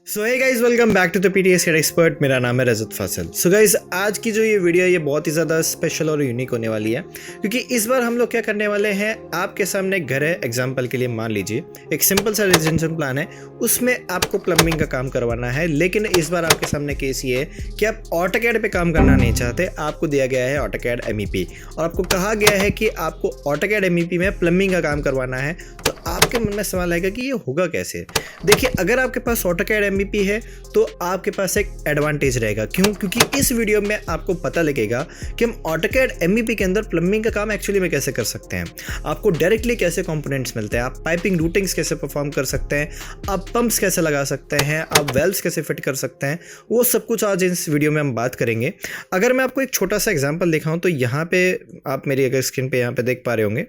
So hey guys, welcome back to the PTS CAD expert. मेरा नाम है रजत फासल। सो गाइस, आज की जो ये वीडियो है ये बहुत ही ज़्यादा स्पेशल और यूनिक होने वाली है, क्योंकि इस बार हम लोग क्या करने वाले हैं। आपके सामने एक घर है, एग्जांपल के लिए मान लीजिए एक सिंपल सा रेजिडेंशियल प्लान है, उसमें आपको प्लम्बिंग का काम करवाना है। लेकिन इस बार आपके सामने केस ये है कि आप ऑटोकैड पे काम करना नहीं चाहते। आपको दिया गया है ऑटोकैड MEP और आपको कहा गया है कि आपको ऑटोकैड MEP में प्लम्बिंग का काम करवाना है। तो आपके मन में सवाल आएगा कि ये होगा कैसे। देखिए, अगर आपके पास ऑटोकैड MEP है तो आपके पास एक एडवांटेज रहेगा। क्यों? क्योंकि इस वीडियो में आपको पता लगेगा कि हम ऑटोकैड MEP के अंदर प्लम्बिंग का काम एक्चुअली में कैसे कर सकते हैं। आपको डायरेक्टली कैसे कंपोनेंट्स मिलते हैं, आप पाइपिंग रूटिंग्स कैसे परफॉर्म कर सकते हैं, आप पंप्स कैसे लगा सकते हैं, आप वेल्व्स कैसे फिट कर सकते हैं, वो सब कुछ आज इस वीडियो में हम बात करेंगे। अगर मैं आपको एक छोटा सा एग्जांपल दिखाऊं तो यहाँ पे आप मेरी अगर स्क्रीन पे यहाँ पे देख पा रहे होंगे,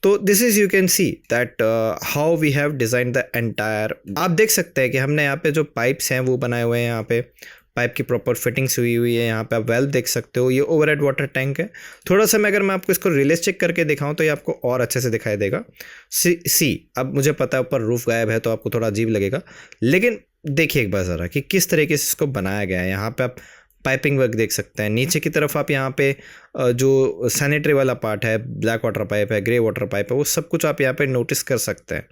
तो this is you can see that how we have design the entire. आप देख सकते हैं कि हमने यहाँ पे जो पाइप्स हैं वो बनाए हुए हैं। यहाँ पे पाइप की प्रॉपर फिटिंग्स हुई है। यहाँ पे आप वेल्व देख सकते हो, ये ओवरहेड वाटर टैंक है। थोड़ा सा मैं आपको इसको रियलिस्टिक करके दिखाऊं तो ये आपको और अच्छे से दिखाई देगा। सी अब मुझे पता है ऊपर रूफ गायब है तो आपको थोड़ा अजीब लगेगा, लेकिन देखिए एक बार ज़रा कि किस तरीके से इसको बनाया गया है। यहाँ पे आप पाइपिंग वर्क देख सकते हैं। नीचे की तरफ आप यहाँ पे जो सैनिटरी वाला पार्ट है, ब्लैक वाटर पाइप है, ग्रे वाटर पाइप है, वो सब कुछ आप यहाँ पे नोटिस कर सकते हैं।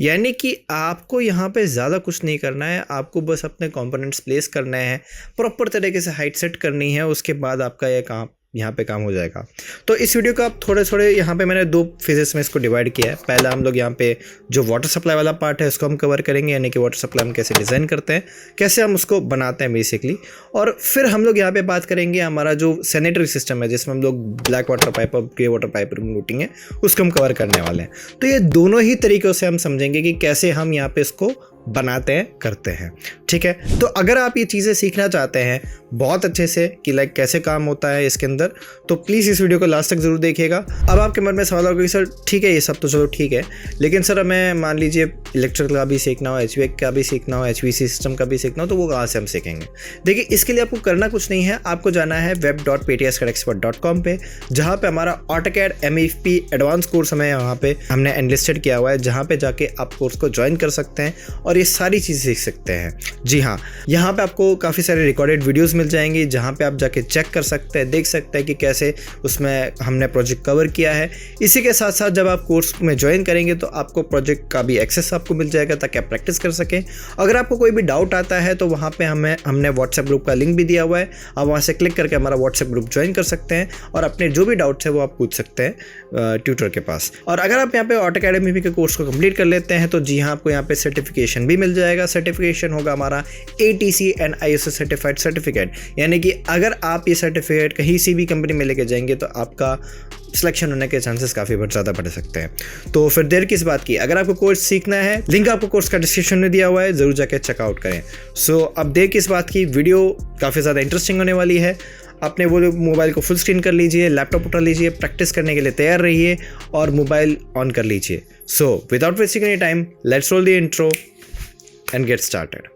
यानी कि आपको यहाँ पे ज़्यादा कुछ नहीं करना है, आपको बस अपने कंपोनेंट्स प्लेस करने हैं, प्रॉपर तरीके से हाइट सेट करनी है, उसके बाद आपका ये काम यहाँ पे काम हो जाएगा। तो इस वीडियो को आप थोड़े थोड़े यहाँ पे मैंने दो फेजेस में इसको डिवाइड किया है। पहला हम लोग यहाँ पे जो वाटर सप्लाई वाला पार्ट है उसको हम कवर करेंगे, यानी कि वाटर सप्लाई हम कैसे डिज़ाइन करते हैं, कैसे हम उसको बनाते हैं बेसिकली। और फिर हम लोग यहाँ पे बात करेंगे हमारा जो सैनिटरी सिस्टम है, जिसमें हम लोग ब्लैक वाटर पाइप और ग्रे वाटर पाइप रूटिंग है उसको हम कवर करने वाले हैं। तो ये दोनों ही तरीक़ों से हम समझेंगे कि कैसे हम यहाँ पे इसको बनाते हैं, करते हैं। ठीक है, तो अगर आप ये चीज़ें सीखना चाहते हैं बहुत अच्छे से कि लाइक कैसे काम होता है इसके अंदर, तो प्लीज़ इस वीडियो को लास्ट तक ज़रूर देखिएगा। अब आपके मन में सवाल होगा कि सर ठीक है ये सब तो चलो ठीक है, लेकिन सर हमें मान लीजिए इलेक्ट्रिकल का भी सीखना हो, HVAC का भी सीखना हो, HVAC सिस्टम का भी सीखना हो, तो वो कहाँ से हम सीखेंगे। देखिए, इसके लिए आपको करना कुछ नहीं है, आपको जाना है web.ptscadexpert.com पे, जहाँ पे हमारा ऑटोकैड MEP एडवांस कोर्स हमें यहाँ पे हमने एनलिस्टेड किया हुआ है, जहाँ पे जाके आप कोर्स को ज्वाइन कर सकते हैं और ये सारी चीज़ें सीख सकते हैं। जी हाँ, यहाँ पे आपको काफ़ी सारे रिकॉर्डेड वीडियोस मिल जाएंगी, जहाँ पे आप जाके चेक कर सकते हैं, देख सकते हैं कि कैसे उसमें हमने प्रोजेक्ट कवर किया है। इसी के साथ साथ जब आप कोर्स में ज्वाइन करेंगे तो आपको प्रोजेक्ट का भी एक्सेस आपको मिल जाएगा, ताकि आप प्रैक्टिस कर सकें। अगर आपको कोई भी डाउट आता है तो वहाँ पर हमने व्हाट्सएप ग्रुप का लिंक भी दिया हुआ है, आप वहाँ से क्लिक करके हमारा व्हाट्सएप ग्रुप ज्वाइन कर सकते हैं और अपने जो भी डाउट्स है वो आप पूछ सकते हैं ट्यूटर के पास। और अगर आप यहाँ पे ऑटोकैड MEP के कोर्स को कंप्लीट कर लेते हैं तो जी हाँ, आपको यहाँ पे सर्टिफिकेशन भी मिल जाएगा। सर्टिफिकेशन होगा हमारा ATC and ISO certified certificate, यानी कि अगर आप ये सर्टिफिकेट कहीं सी भी कंपनी में लेके जाएंगे तो आपका सिलेक्शन होने के चांसेस काफ़ी ज़्यादा बढ़ सकते हैं। तो फिर देर किस बात की, अगर आपको कोर्स सीखना है, लिंक आपको कोर्स का डिस्क्रिप्शन में दिया हुआ है, ज़रूर जाके चेकआउट करें। सो अब देर किस बात की, वीडियो काफ़ी ज़्यादा इंटरेस्टिंग होने वाली है। अपने वो मोबाइल को फुल स्क्रीन कर लीजिए, लैपटॉप उठा लीजिए, प्रैक्टिस करने के लिए तैयार रहिए और मोबाइल ऑन कर लीजिए। So without wasting any time, let's roll the intro and get started.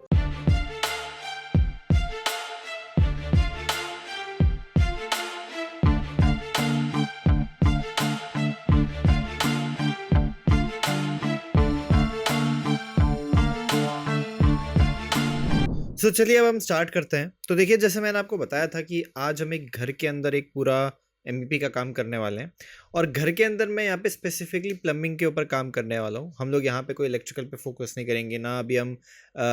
तो चलिए अब हम स्टार्ट करते हैं। तो देखिए, जैसे मैंने आपको बताया था कि आज हम एक घर के अंदर एक पूरा MEP का काम करने वाले हैं, और घर के अंदर मैं यहाँ पे स्पेसिफिकली प्लम्बिंग के ऊपर काम करने वाला हूँ। हम लोग यहाँ पे कोई इलेक्ट्रिकल पे फोकस नहीं करेंगे, ना अभी हम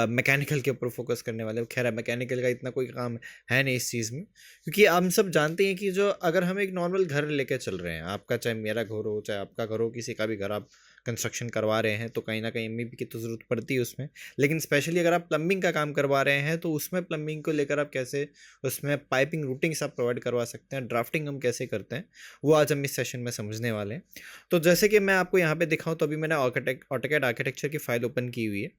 मैकेनिकल के ऊपर फोकस करने वाले हैं। खैर है, मैकेनिकल का इतना कोई काम है नहीं इस चीज़ में, क्योंकि हम सब जानते हैं कि जो अगर हम एक नॉर्मल घर लेके चल रहे हैं, आपका चाहे मेरा घर हो, चाहे आपका घर हो, किसी का भी घर आप कंस्ट्रक्शन करवा रहे हैं, तो कहीं ना कहीं MEP की तो ज़रूरत पड़ती है उसमें। लेकिन स्पेशली अगर आप प्लम्बिंग का काम करवा रहे हैं तो उसमें प्लम्बिंग को लेकर आप कैसे उसमें पाइपिंग रूटिंग्स आप प्रोवाइड करवा सकते हैं, ड्राफ्टिंग हम कैसे करते हैं, वो आज हम इस सेशन में समझने वाले हैं। तो जैसे कि मैं आपको यहाँ पे दिखाऊं, तो अभी मैंने ऑटोकैड आर्किटेक्चर की फाइल ओपन की हुई है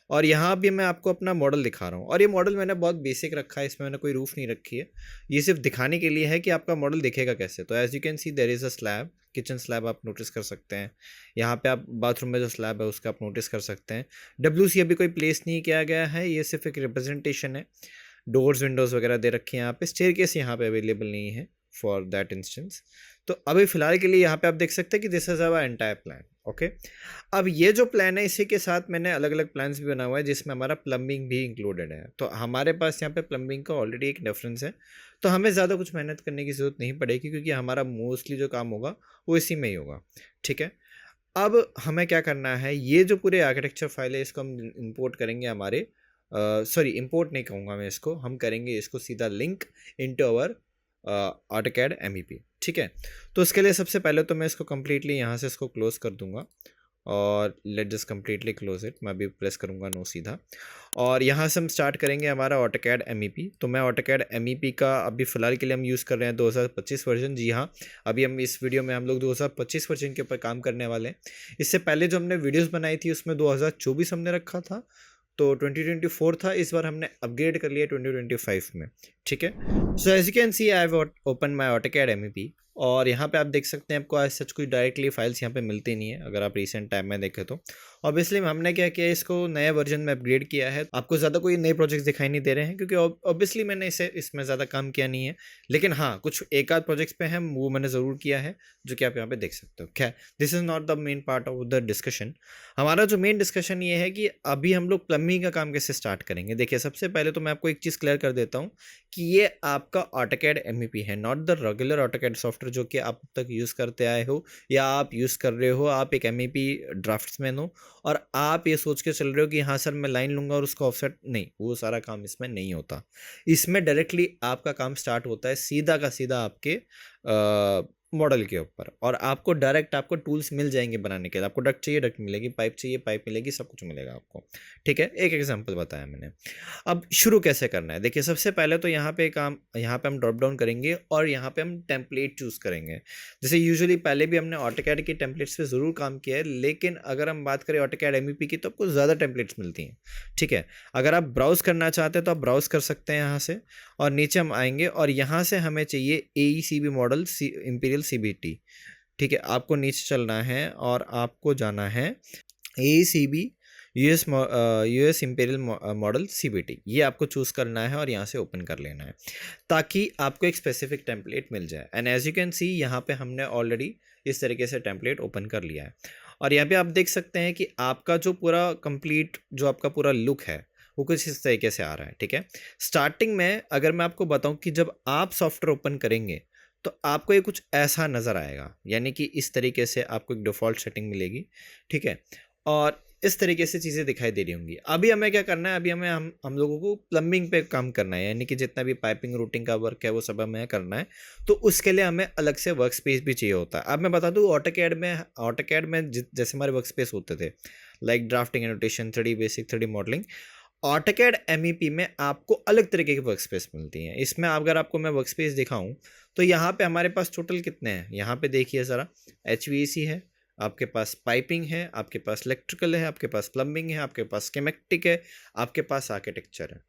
और यहाँ भी मैं आपको अपना मॉडल दिखा रहा हूँ। और ये मॉडल मैंने बहुत बेसिक रखा है, इसमें मैंने कोई रूफ नहीं रखी है, ये सिर्फ दिखाने के लिए है कि आपका मॉडल दिखेगा कैसे। तो as you can see there is a slab, kitchen slab आप नोटिस कर सकते हैं। यहाँ पे आप बाथरूम में जो स्लैब है उसका आप नोटिस कर सकते हैं। WC अभी कोई प्लेस नहीं किया गया है, ये सिर्फ एक रिप्रेजेंटेशन है। डोर्स विंडोज़ वगैरह दे रखे हैं यहाँ पे। स्टेयरकेस यहाँ पे अवेलेबल नहीं है, फॉर दैट इंस्टेंस। तो अभी फिलहाल के लिए यहाँ पे आप देख सकते हैं कि this is our entire plan. Okay, अब ये जो प्लान है इसी के साथ मैंने अलग अलग प्लान्स भी बना हुआ है जिसमें हमारा प्लम्बिंग भी इंक्लूडेड है। तो हमारे पास यहाँ पे प्लम्बिंग का ऑलरेडी एक रेफरेंस है, तो हमें ज़्यादा कुछ मेहनत करने की ज़रूरत नहीं पड़ेगी क्योंकि हमारा मोस्टली जो काम होगा वो इसी में ही होगा। ठीक है, अब हमें क्या करना है, ये जो पूरे आर्किटेक्चर फाइल है इसको हम इंपोर्ट करेंगे हमारे सॉरी इंपोर्ट नहीं कहूँगा मैं इसको, हम करेंगे इसको सीधा link into our AutoCAD MEP। ठीक है, तो उसके लिए सबसे पहले तो मैं इसको कम्प्लीटली यहाँ से इसको क्लोज कर दूंगा और let just completely close it. मैं अभी प्रेस करूँगा नो सीधा, और यहाँ से हम स्टार्ट करेंगे हमारा AutoCAD MEP। तो मैं AutoCAD MEP का अभी फ़िलहाल के लिए हम यूज़ कर रहे हैं 2025 वर्जन। जी हाँ, अभी हम इस वीडियो में हम लोग 2025 वर्जन के ऊपर काम करने वाले हैं। इससे पहले जो हमने वीडियोज़ बनाई थी उसमें 2024 हमने रखा था, तो 2024 था, इस बार हमने अपग्रेड कर लिया 2025 में। ठीक है, so as you can see I have open my AutoCAD MEP, और यहाँ पे आप देख सकते हैं आपको आज सच कुछ डायरेक्टली फाइल्स यहाँ पे मिलती नहीं है अगर आप रिसेंट टाइम में देखें तो। ऑब्वियसली हमने क्या किया, इसको नए वर्जन में अपग्रेड किया है। आपको ज़्यादा कोई नए प्रोजेक्ट्स दिखाई नहीं दे रहे हैं क्योंकि ऑब्वियसली मैंने इसमें ज़्यादा काम किया नहीं है, लेकिन हाँ कुछ एक आध प्रोजेक्ट्स पे हैं वो मैंने ज़रूर किया है जो कि आप यहाँ पे देख सकते हो। खैर, this is not the main part of the discussion. हमारा जो मेन डिस्कशन ये है कि अभी हम लोग प्लम्बिंग का काम कैसे स्टार्ट करेंगे। देखिए, सबसे पहले तो मैं आपको एक चीज़ क्लियर कर देता हूँ कि ये आपका AutoCAD MEP है, not the regular AutoCAD software जो कि आप तक यूज़ करते आए हो या आप यूज़ कर रहे हो। आप एक MEP ड्राफ्ट्समैन हो और आप ये सोच के चल रहे हो कि हाँ सर मैं लाइन लूँगा और उसका ऑफसेट, नहीं, वो सारा काम इसमें नहीं होता। इसमें डायरेक्टली आपका काम स्टार्ट होता है सीधा का सीधा आपके मॉडल के ऊपर, और आपको डायरेक्ट आपको टूल्स मिल जाएंगे बनाने के लिए। आपको डक्ट चाहिए डक्ट मिलेगी, पाइप चाहिए पाइप मिलेगी, सब कुछ मिलेगा आपको। ठीक है, एक एग्जांपल बताया मैंने। अब शुरू कैसे करना है, देखिए सबसे पहले तो यहाँ पे हम ड्रॉप डाउन करेंगे और यहाँ पे हम टेम्पलेट चूज़ करेंगे। जैसे यूजुअली पहले भी हमने AutoCAD की टेम्पलेट्स पे ज़रूर काम किया है, लेकिन अगर हम बात करें AutoCAD MEP की तो आपको ज़्यादा टेम्पलेट्स मिलती हैं। ठीक है, अगर आप ब्राउज़ करना चाहते हैं तो आप ब्राउज़ कर सकते हैं यहाँ से, और नीचे हम आएंगे और यहाँ से हमें चाहिए AECB मॉडल इंपीरियल CBT। ठीक है, आपको नीचे चलना है और आपको जाना है AECB US imperial model CBT, ये आपको चूज़ करना है और यहाँ से ओपन कर लेना है ताकि आपको एक स्पेसिफिक टेम्पलेट मिल जाए। And as you can see यहाँ पे हमने ऑलरेडी इस तरीके से टेम्पलेट ओपन कर लिया है, और यहाँ पे आप देख सकते हैं कि आपका जो पूरा कंप्लीट जो आपका पूरा लुक है वो कुछ इस तरीके से आ रहा है। ठीक है, स्टार्टिंग में अगर मैं आपको बताऊं कि जब आप सॉफ्टवेयर ओपन करेंगे तो आपको ये कुछ ऐसा नज़र आएगा, यानी कि इस तरीके से आपको एक डिफ़ॉल्ट सेटिंग मिलेगी। ठीक है, और इस तरीके से चीज़ें दिखाई दे रही होंगी। अभी हमें क्या करना है, अभी हमें हम लोगों को प्लम्बिंग पे काम करना है, यानी कि जितना भी पाइपिंग रूटिंग का वर्क है वो सब हमें करना है। तो उसके लिए हमें अलग से वर्क स्पेस भी चाहिए होता है। अब मैं बता दूँ AutoCAD में जैसे हमारे वर्क स्पेस होते थे like drafting, annotation, 3D basic, 3D modelling, AutoCAD MEP में आपको अलग तरीके की वर्क स्पेस मिलती हैं। इसमें अगर आपको मैं वर्क स्पेस दिखाऊं तो यहाँ पे हमारे पास टोटल कितने हैं, यहाँ पे देखिए ज़रा, HVAC है, आपके पास पाइपिंग है, आपके पास इलेक्ट्रिकल है, आपके पास प्लम्बिंग है, आपके पास स्कीमेटिक है, आपके पास आर्किटेक्चर है।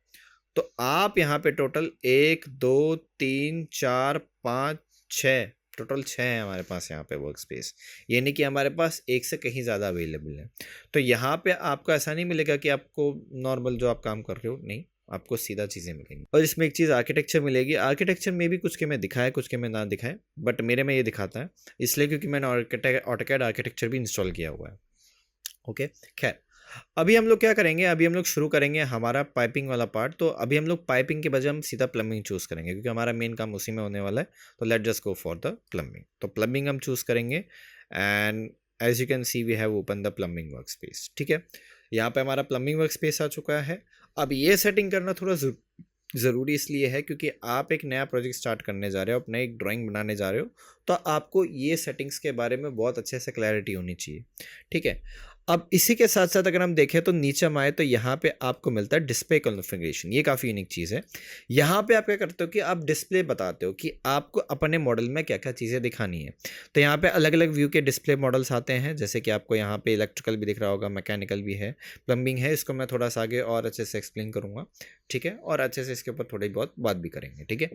तो आप यहाँ पे टोटल 1 2 3 4 5 6 टोटल 6 है हमारे पास यहाँ पे वर्क स्पेस, यानी कि हमारे पास एक से कहीं ज़्यादा अवेलेबल है। तो यहाँ पे आपको ऐसा नहीं मिलेगा कि आपको नॉर्मल जो आप काम कर रहे हो, नहीं, आपको सीधा चीज़ें मिलेंगी। और इसमें एक चीज़ आर्किटेक्चर मिलेगी। आर्किटेक्चर में भी कुछ के में दिखाए कुछ के में ना दिखाए, बट मेरे में ये दिखाता है इसलिए क्योंकि मैंने AutoCAD आर्किटेक्चर भी इंस्टॉल किया हुआ है। ओके, खैर अभी हम लोग क्या करेंगे, अभी हम लोग शुरू करेंगे हमारा पाइपिंग वाला पार्ट। तो अभी हम लोग पाइपिंग के बजाय हम सीधा प्लम्बिंग चूज़ करेंगे क्योंकि हमारा मेन काम उसी में होने वाला है। तो let just go for the plumbing. तो प्लम्बिंग हम चूज़ करेंगे and as you can see we have open the plumbing work space. ठीक है, यहाँ पे हमारा प्लम्बिंग वर्क स्पेस आ चुका है। अब ये सेटिंग करना थोड़ा ज़रूरी इसलिए है क्योंकि आप एक नया प्रोजेक्ट स्टार्ट करने जा रहे हो, अपना एक ड्राइंग बनाने जा रहे हो, तो आपको ये सेटिंग्स के बारे में बहुत अच्छे से क्लैरिटी होनी चाहिए। ठीक है, अब इसी के साथ साथ अगर हम देखें तो नीचे हम आए तो यहाँ पे आपको मिलता है डिस्प्ले कॉन्फ़िगरेशन। ये काफ़ी यूनिक चीज़ है। यहाँ पे आप क्या करते हो कि आप डिस्प्ले बताते हो कि आपको अपने मॉडल में क्या क्या चीज़ें दिखानी है। तो यहाँ पे अलग अलग व्यू के डिस्प्ले मॉडल्स आते हैं, जैसे कि आपको यहाँ पे इलेक्ट्रिकल भी दिख रहा होगा, मैकेनिकल भी है, प्लम्बिंग है। इसको मैं थोड़ा सा आगे और अच्छे से एक्सप्लेन करूँगा। ठीक है, और अच्छे से इसके ऊपर थोड़ी बहुत बात भी करेंगे। ठीक है,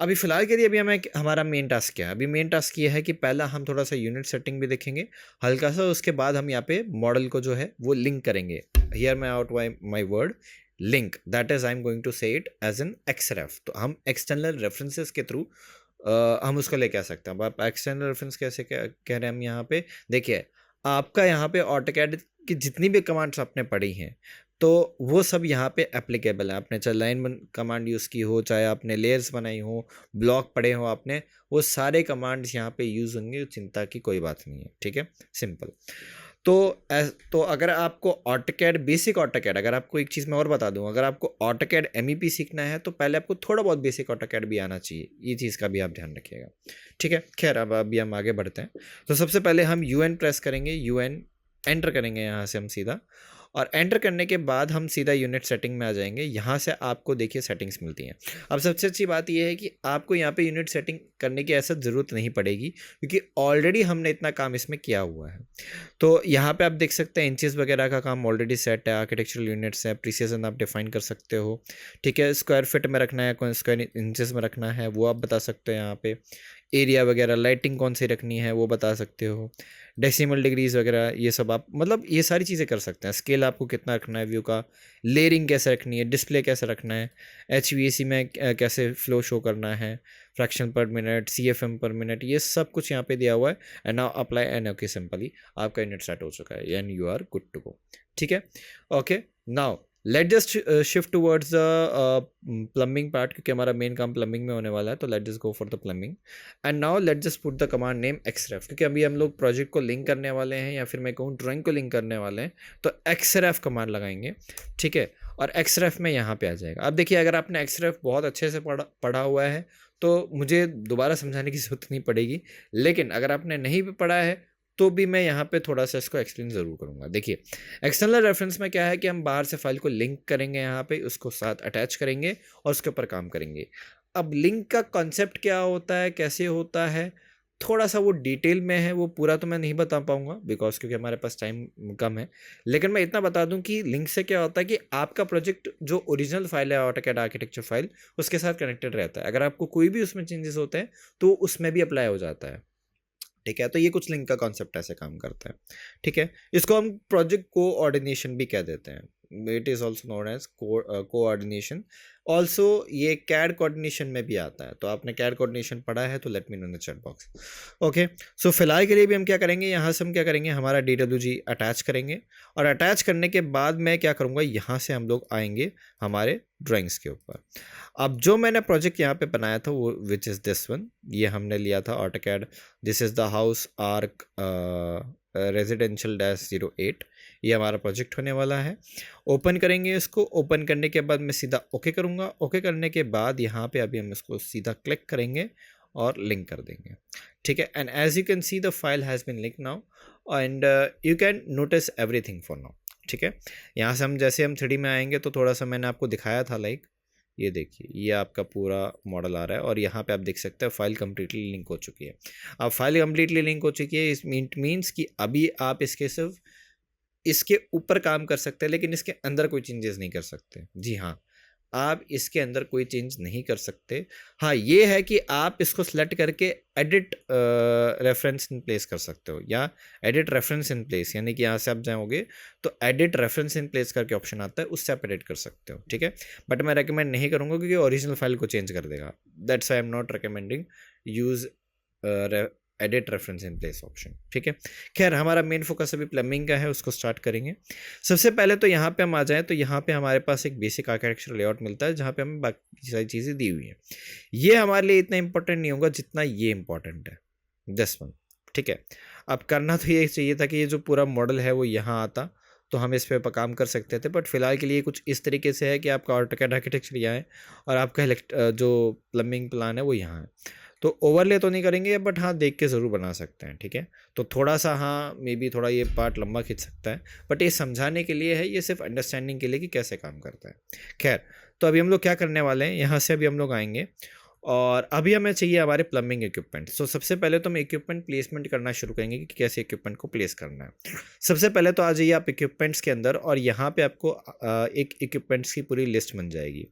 अभी फ़िलहाल के लिए अभी हमारा मेन टास्क क्या है, अभी मेन टास्क ये है कि पहला हम थोड़ा सा यूनिट सेटिंग भी देखेंगे हल्का सा, उसके बाद हम यहाँ पे मॉडल को जो है वो लिंक करेंगे। हियर मैं out my word link, that is I am going to say it as an XREF। तो हम एक्सटर्नल रेफरेंसेस के थ्रू हम उसको लेके आ सकते हैं। अब आप एक्सटर्नल रेफरेंस कैसे कह रहे हैं हम यहाँ पे, देखिए आपका यहाँ पे ऑटोकैड की जितनी भी कमांड्स आपने पढ़ी हैं तो वो सब यहाँ पे एप्लीकेबल है। आपने चाहे लाइन कमांड यूज़ की हो, चाहे आपने लेयर्स बनाई हो, ब्लॉक पढ़े हो आपने, वो सारे कमांड्स यहाँ पे यूज़ होंगे, चिंता की कोई बात नहीं है। ठीक है, सिंपल। तो तो अगर आपको ऑटोकैड, बेसिक ऑटोकैड, अगर आपको एक चीज़ मैं और बता दूं, अगर आपको ऑटोकैड MEP सीखना है तो पहले आपको थोड़ा बहुत बेसिक ऑटोकैड भी आना चाहिए, ये चीज़ का भी आप ध्यान रखिएगा। ठीक है, खैर अब अभी हम आगे बढ़ते हैं। तो सबसे पहले हम UN प्रेस करेंगे, UN एंटर करेंगे यहाँ से हम सीधा, और एंटर करने के बाद हम सीधा यूनिट सेटिंग में आ जाएंगे। यहाँ से आपको देखिए सेटिंग्स मिलती हैं। अब सबसे अच्छी बात यह है कि आपको यहाँ पे यूनिट सेटिंग करने की ऐसा ज़रूरत नहीं पड़ेगी, क्योंकि ऑलरेडी हमने इतना काम इसमें किया हुआ है। तो यहाँ पे आप देख सकते हैं इंचेस वगैरह का काम ऑलरेडी सेट है, आर्किटेक्चरल यूनिट्स है, प्रिसीजन आप डिफाइन कर सकते हो। ठीक है, स्क्वायर फीट में रखना है, कौन स्क्वायर इंचेस में रखना है वो आप बता सकते हो। यहाँ पे एरिया वगैरह, लाइटिंग कौन सी रखनी है वो बता सकते हो, डेसिमल डिग्रीज वगैरह ये सब आप मतलब ये सारी चीज़ें कर सकते हैं। स्केल आपको कितना रखना है व्यू का, लेयरिंग कैसे रखनी है, डिस्प्ले कैसे रखना है, HVAC में कैसे फ्लो शो करना है, फ्रैक्शन पर मिनट, CFM पर मिनट, ये सब कुछ यहाँ पे दिया हुआ है। And now apply and okay, simply आपका यूनिट सेट हो चुका है and you are good to go. ठीक है, okay, now let just shift towards the plumbing part, क्योंकि हमारा मेन काम प्लम्बिंग में होने वाला है। तो let just go for the plumbing and now let just put the command name xref, क्योंकि अभी हम लोग प्रोजेक्ट को लिंक करने वाले हैं, या फिर मैं कहूँ ड्राइंग को लिंक करने वाले हैं, तो xref कमांड लगाएंगे। ठीक है, और xref में यहाँ पे आ जाएगा। अब देखिए अगर आपने xref बहुत अच्छे से पढ़ा हुआ है तो मुझे दोबारा समझाने की जरूरत नहीं पड़ेगी, लेकिन अगर आपने नहीं भी पढ़ा है तो भी मैं यहाँ पे थोड़ा सा इसको एक्सप्लेन ज़रूर करूँगा। देखिए एक्सटर्नल रेफरेंस में क्या है कि हम बाहर से फाइल को लिंक करेंगे, यहाँ पे उसको साथ अटैच करेंगे और उसके ऊपर काम करेंगे। अब लिंक का कॉन्सेप्ट क्या होता है, कैसे होता है, थोड़ा सा वो डिटेल में है, वो पूरा तो मैं नहीं बता पाऊंगा बिकॉज क्योंकि हमारे पास टाइम कम है। लेकिन मैं इतना बता दूं कि लिंक से क्या होता है कि आपका प्रोजेक्ट जो ओरिजिनल फाइल है ऑटोकैड आर्किटेक्चर फाइल, उसके साथ कनेक्टेड रहता है। अगर आपको कोई भी उसमें चेंजेस होते हैं तो उसमें भी अप्लाई हो जाता है। ठीक है, तो ये कुछ लिंक का कॉन्सेप्ट ऐसे काम करता है। ठीक है, इसको हम प्रोजेक्ट कोऑर्डिनेशन भी कह देते हैं। It is also known as coordination. Also ये कैड कोऑर्डिनेशन में भी आता है। तो आपने कैड कोऑर्डिनेशन पढ़ा है तो let me know in the chat box. Okay, so फिलहाल के लिए भी हम क्या करेंगे, यहाँ से हम क्या करेंगे, हमारा DWG अटैच करेंगे, और अटैच करने के बाद मैं क्या करूँगा, यहाँ से हम लोग आएंगे हमारे ड्राइंग्स के ऊपर। अब जो मैंने प्रोजेक्ट यहाँ पे बनाया था वो विच इज़ दिस वन, ये हमने लिया था AutoCAD, this is the house arc residential -08, ये हमारा प्रोजेक्ट होने वाला है। ओपन करेंगे इसको, ओपन करने के बाद मैं सीधा ओके करूँगा। ओके करने के बाद यहाँ पे अभी हम इसको सीधा क्लिक करेंगे और लिंक कर देंगे। ठीक है, and as you can see the file has been link now and you can notice everything for now. ठीक है, यहाँ से हम जैसे हम 3D में आएंगे तो थोड़ा सा मैंने आपको दिखाया था, लाइक ये देखिए ये आपका पूरा मॉडल आ रहा है, और यहाँ पे आप देख सकते हैं फाइल कम्प्लीटली लिंक हो चुकी है। अब फाइल कम्प्लीटली लिंक हो चुकी है, इस मीन्स कि अभी आप इसके सिर्फ इसके ऊपर काम कर सकते हैं, लेकिन इसके अंदर कोई चेंजेस नहीं कर सकते। जी हाँ, आप इसके अंदर कोई चेंज नहीं कर सकते। हाँ, ये है कि आप इसको सेलेक्ट करके एडिट रेफरेंस इन प्लेस कर सकते हो, या एडिट रेफरेंस इन प्लेस, यानी कि यहाँ से आप जाओगे तो एडिट रेफरेंस इन प्लेस करके ऑप्शन आता है, उससे आप एडिट कर सकते हो। ठीक है, बट मैं रेकमेंड नहीं करूँगा क्योंकि ओरिजिनल फाइल को चेंज कर देगा। That's I am not recommending use edit reference in place option. ठीक है, खैर हमारा मेन फोकस अभी प्लम्बिंग का है, उसको स्टार्ट करेंगे। सबसे पहले तो यहाँ पे हम आ जाएं तो यहाँ पे हमारे पास एक बेसिक आर्किटेक्चर लेआउट मिलता है जहाँ पे हमें बाकी सारी चीज़ें दी हुई हैं। ये हमारे लिए इतना इंपॉर्टेंट नहीं होगा जितना ये इंपॉर्टेंट है, दिस वन। ठीक है, अब करना तो ये चाहिए था कि ये जो पूरा मॉडल है वो यहाँ आता तो हम इस पर काम कर सकते थे, बट फिलहाल के लिए कुछ इस तरीके से है कि आपका ऑटोकैड आर्किटेक्चर यहाँ है और आपका जो प्लम्बिंग प्लान है वो यहाँ है। तो ओवरले तो नहीं करेंगे, बट हाँ देख के ज़रूर बना सकते हैं। ठीक है, तो थोड़ा सा हाँ मे बी थोड़ा ये पार्ट लंबा खींच सकता है, बट ये समझाने के लिए है, ये सिर्फ अंडरस्टैंडिंग के लिए कि कैसे काम करता है। खैर, तो अभी हम लोग क्या करने वाले हैं, यहाँ से अभी हम लोग आएंगे और अभी हमें चाहिए हमारे प्लम्बिंग इक्विपमेंट। सो सबसे पहले तो हम इक्विपमेंट प्लेसमेंट करना शुरू करेंगे कि कैसे इक्विपमेंट को प्लेस करना है। सबसे पहले तो आ जाइए आप इक्विपमेंट्स के अंदर, और यहाँ पे आपको एक इक्विपमेंट्स की पूरी लिस्ट बन जाएगी।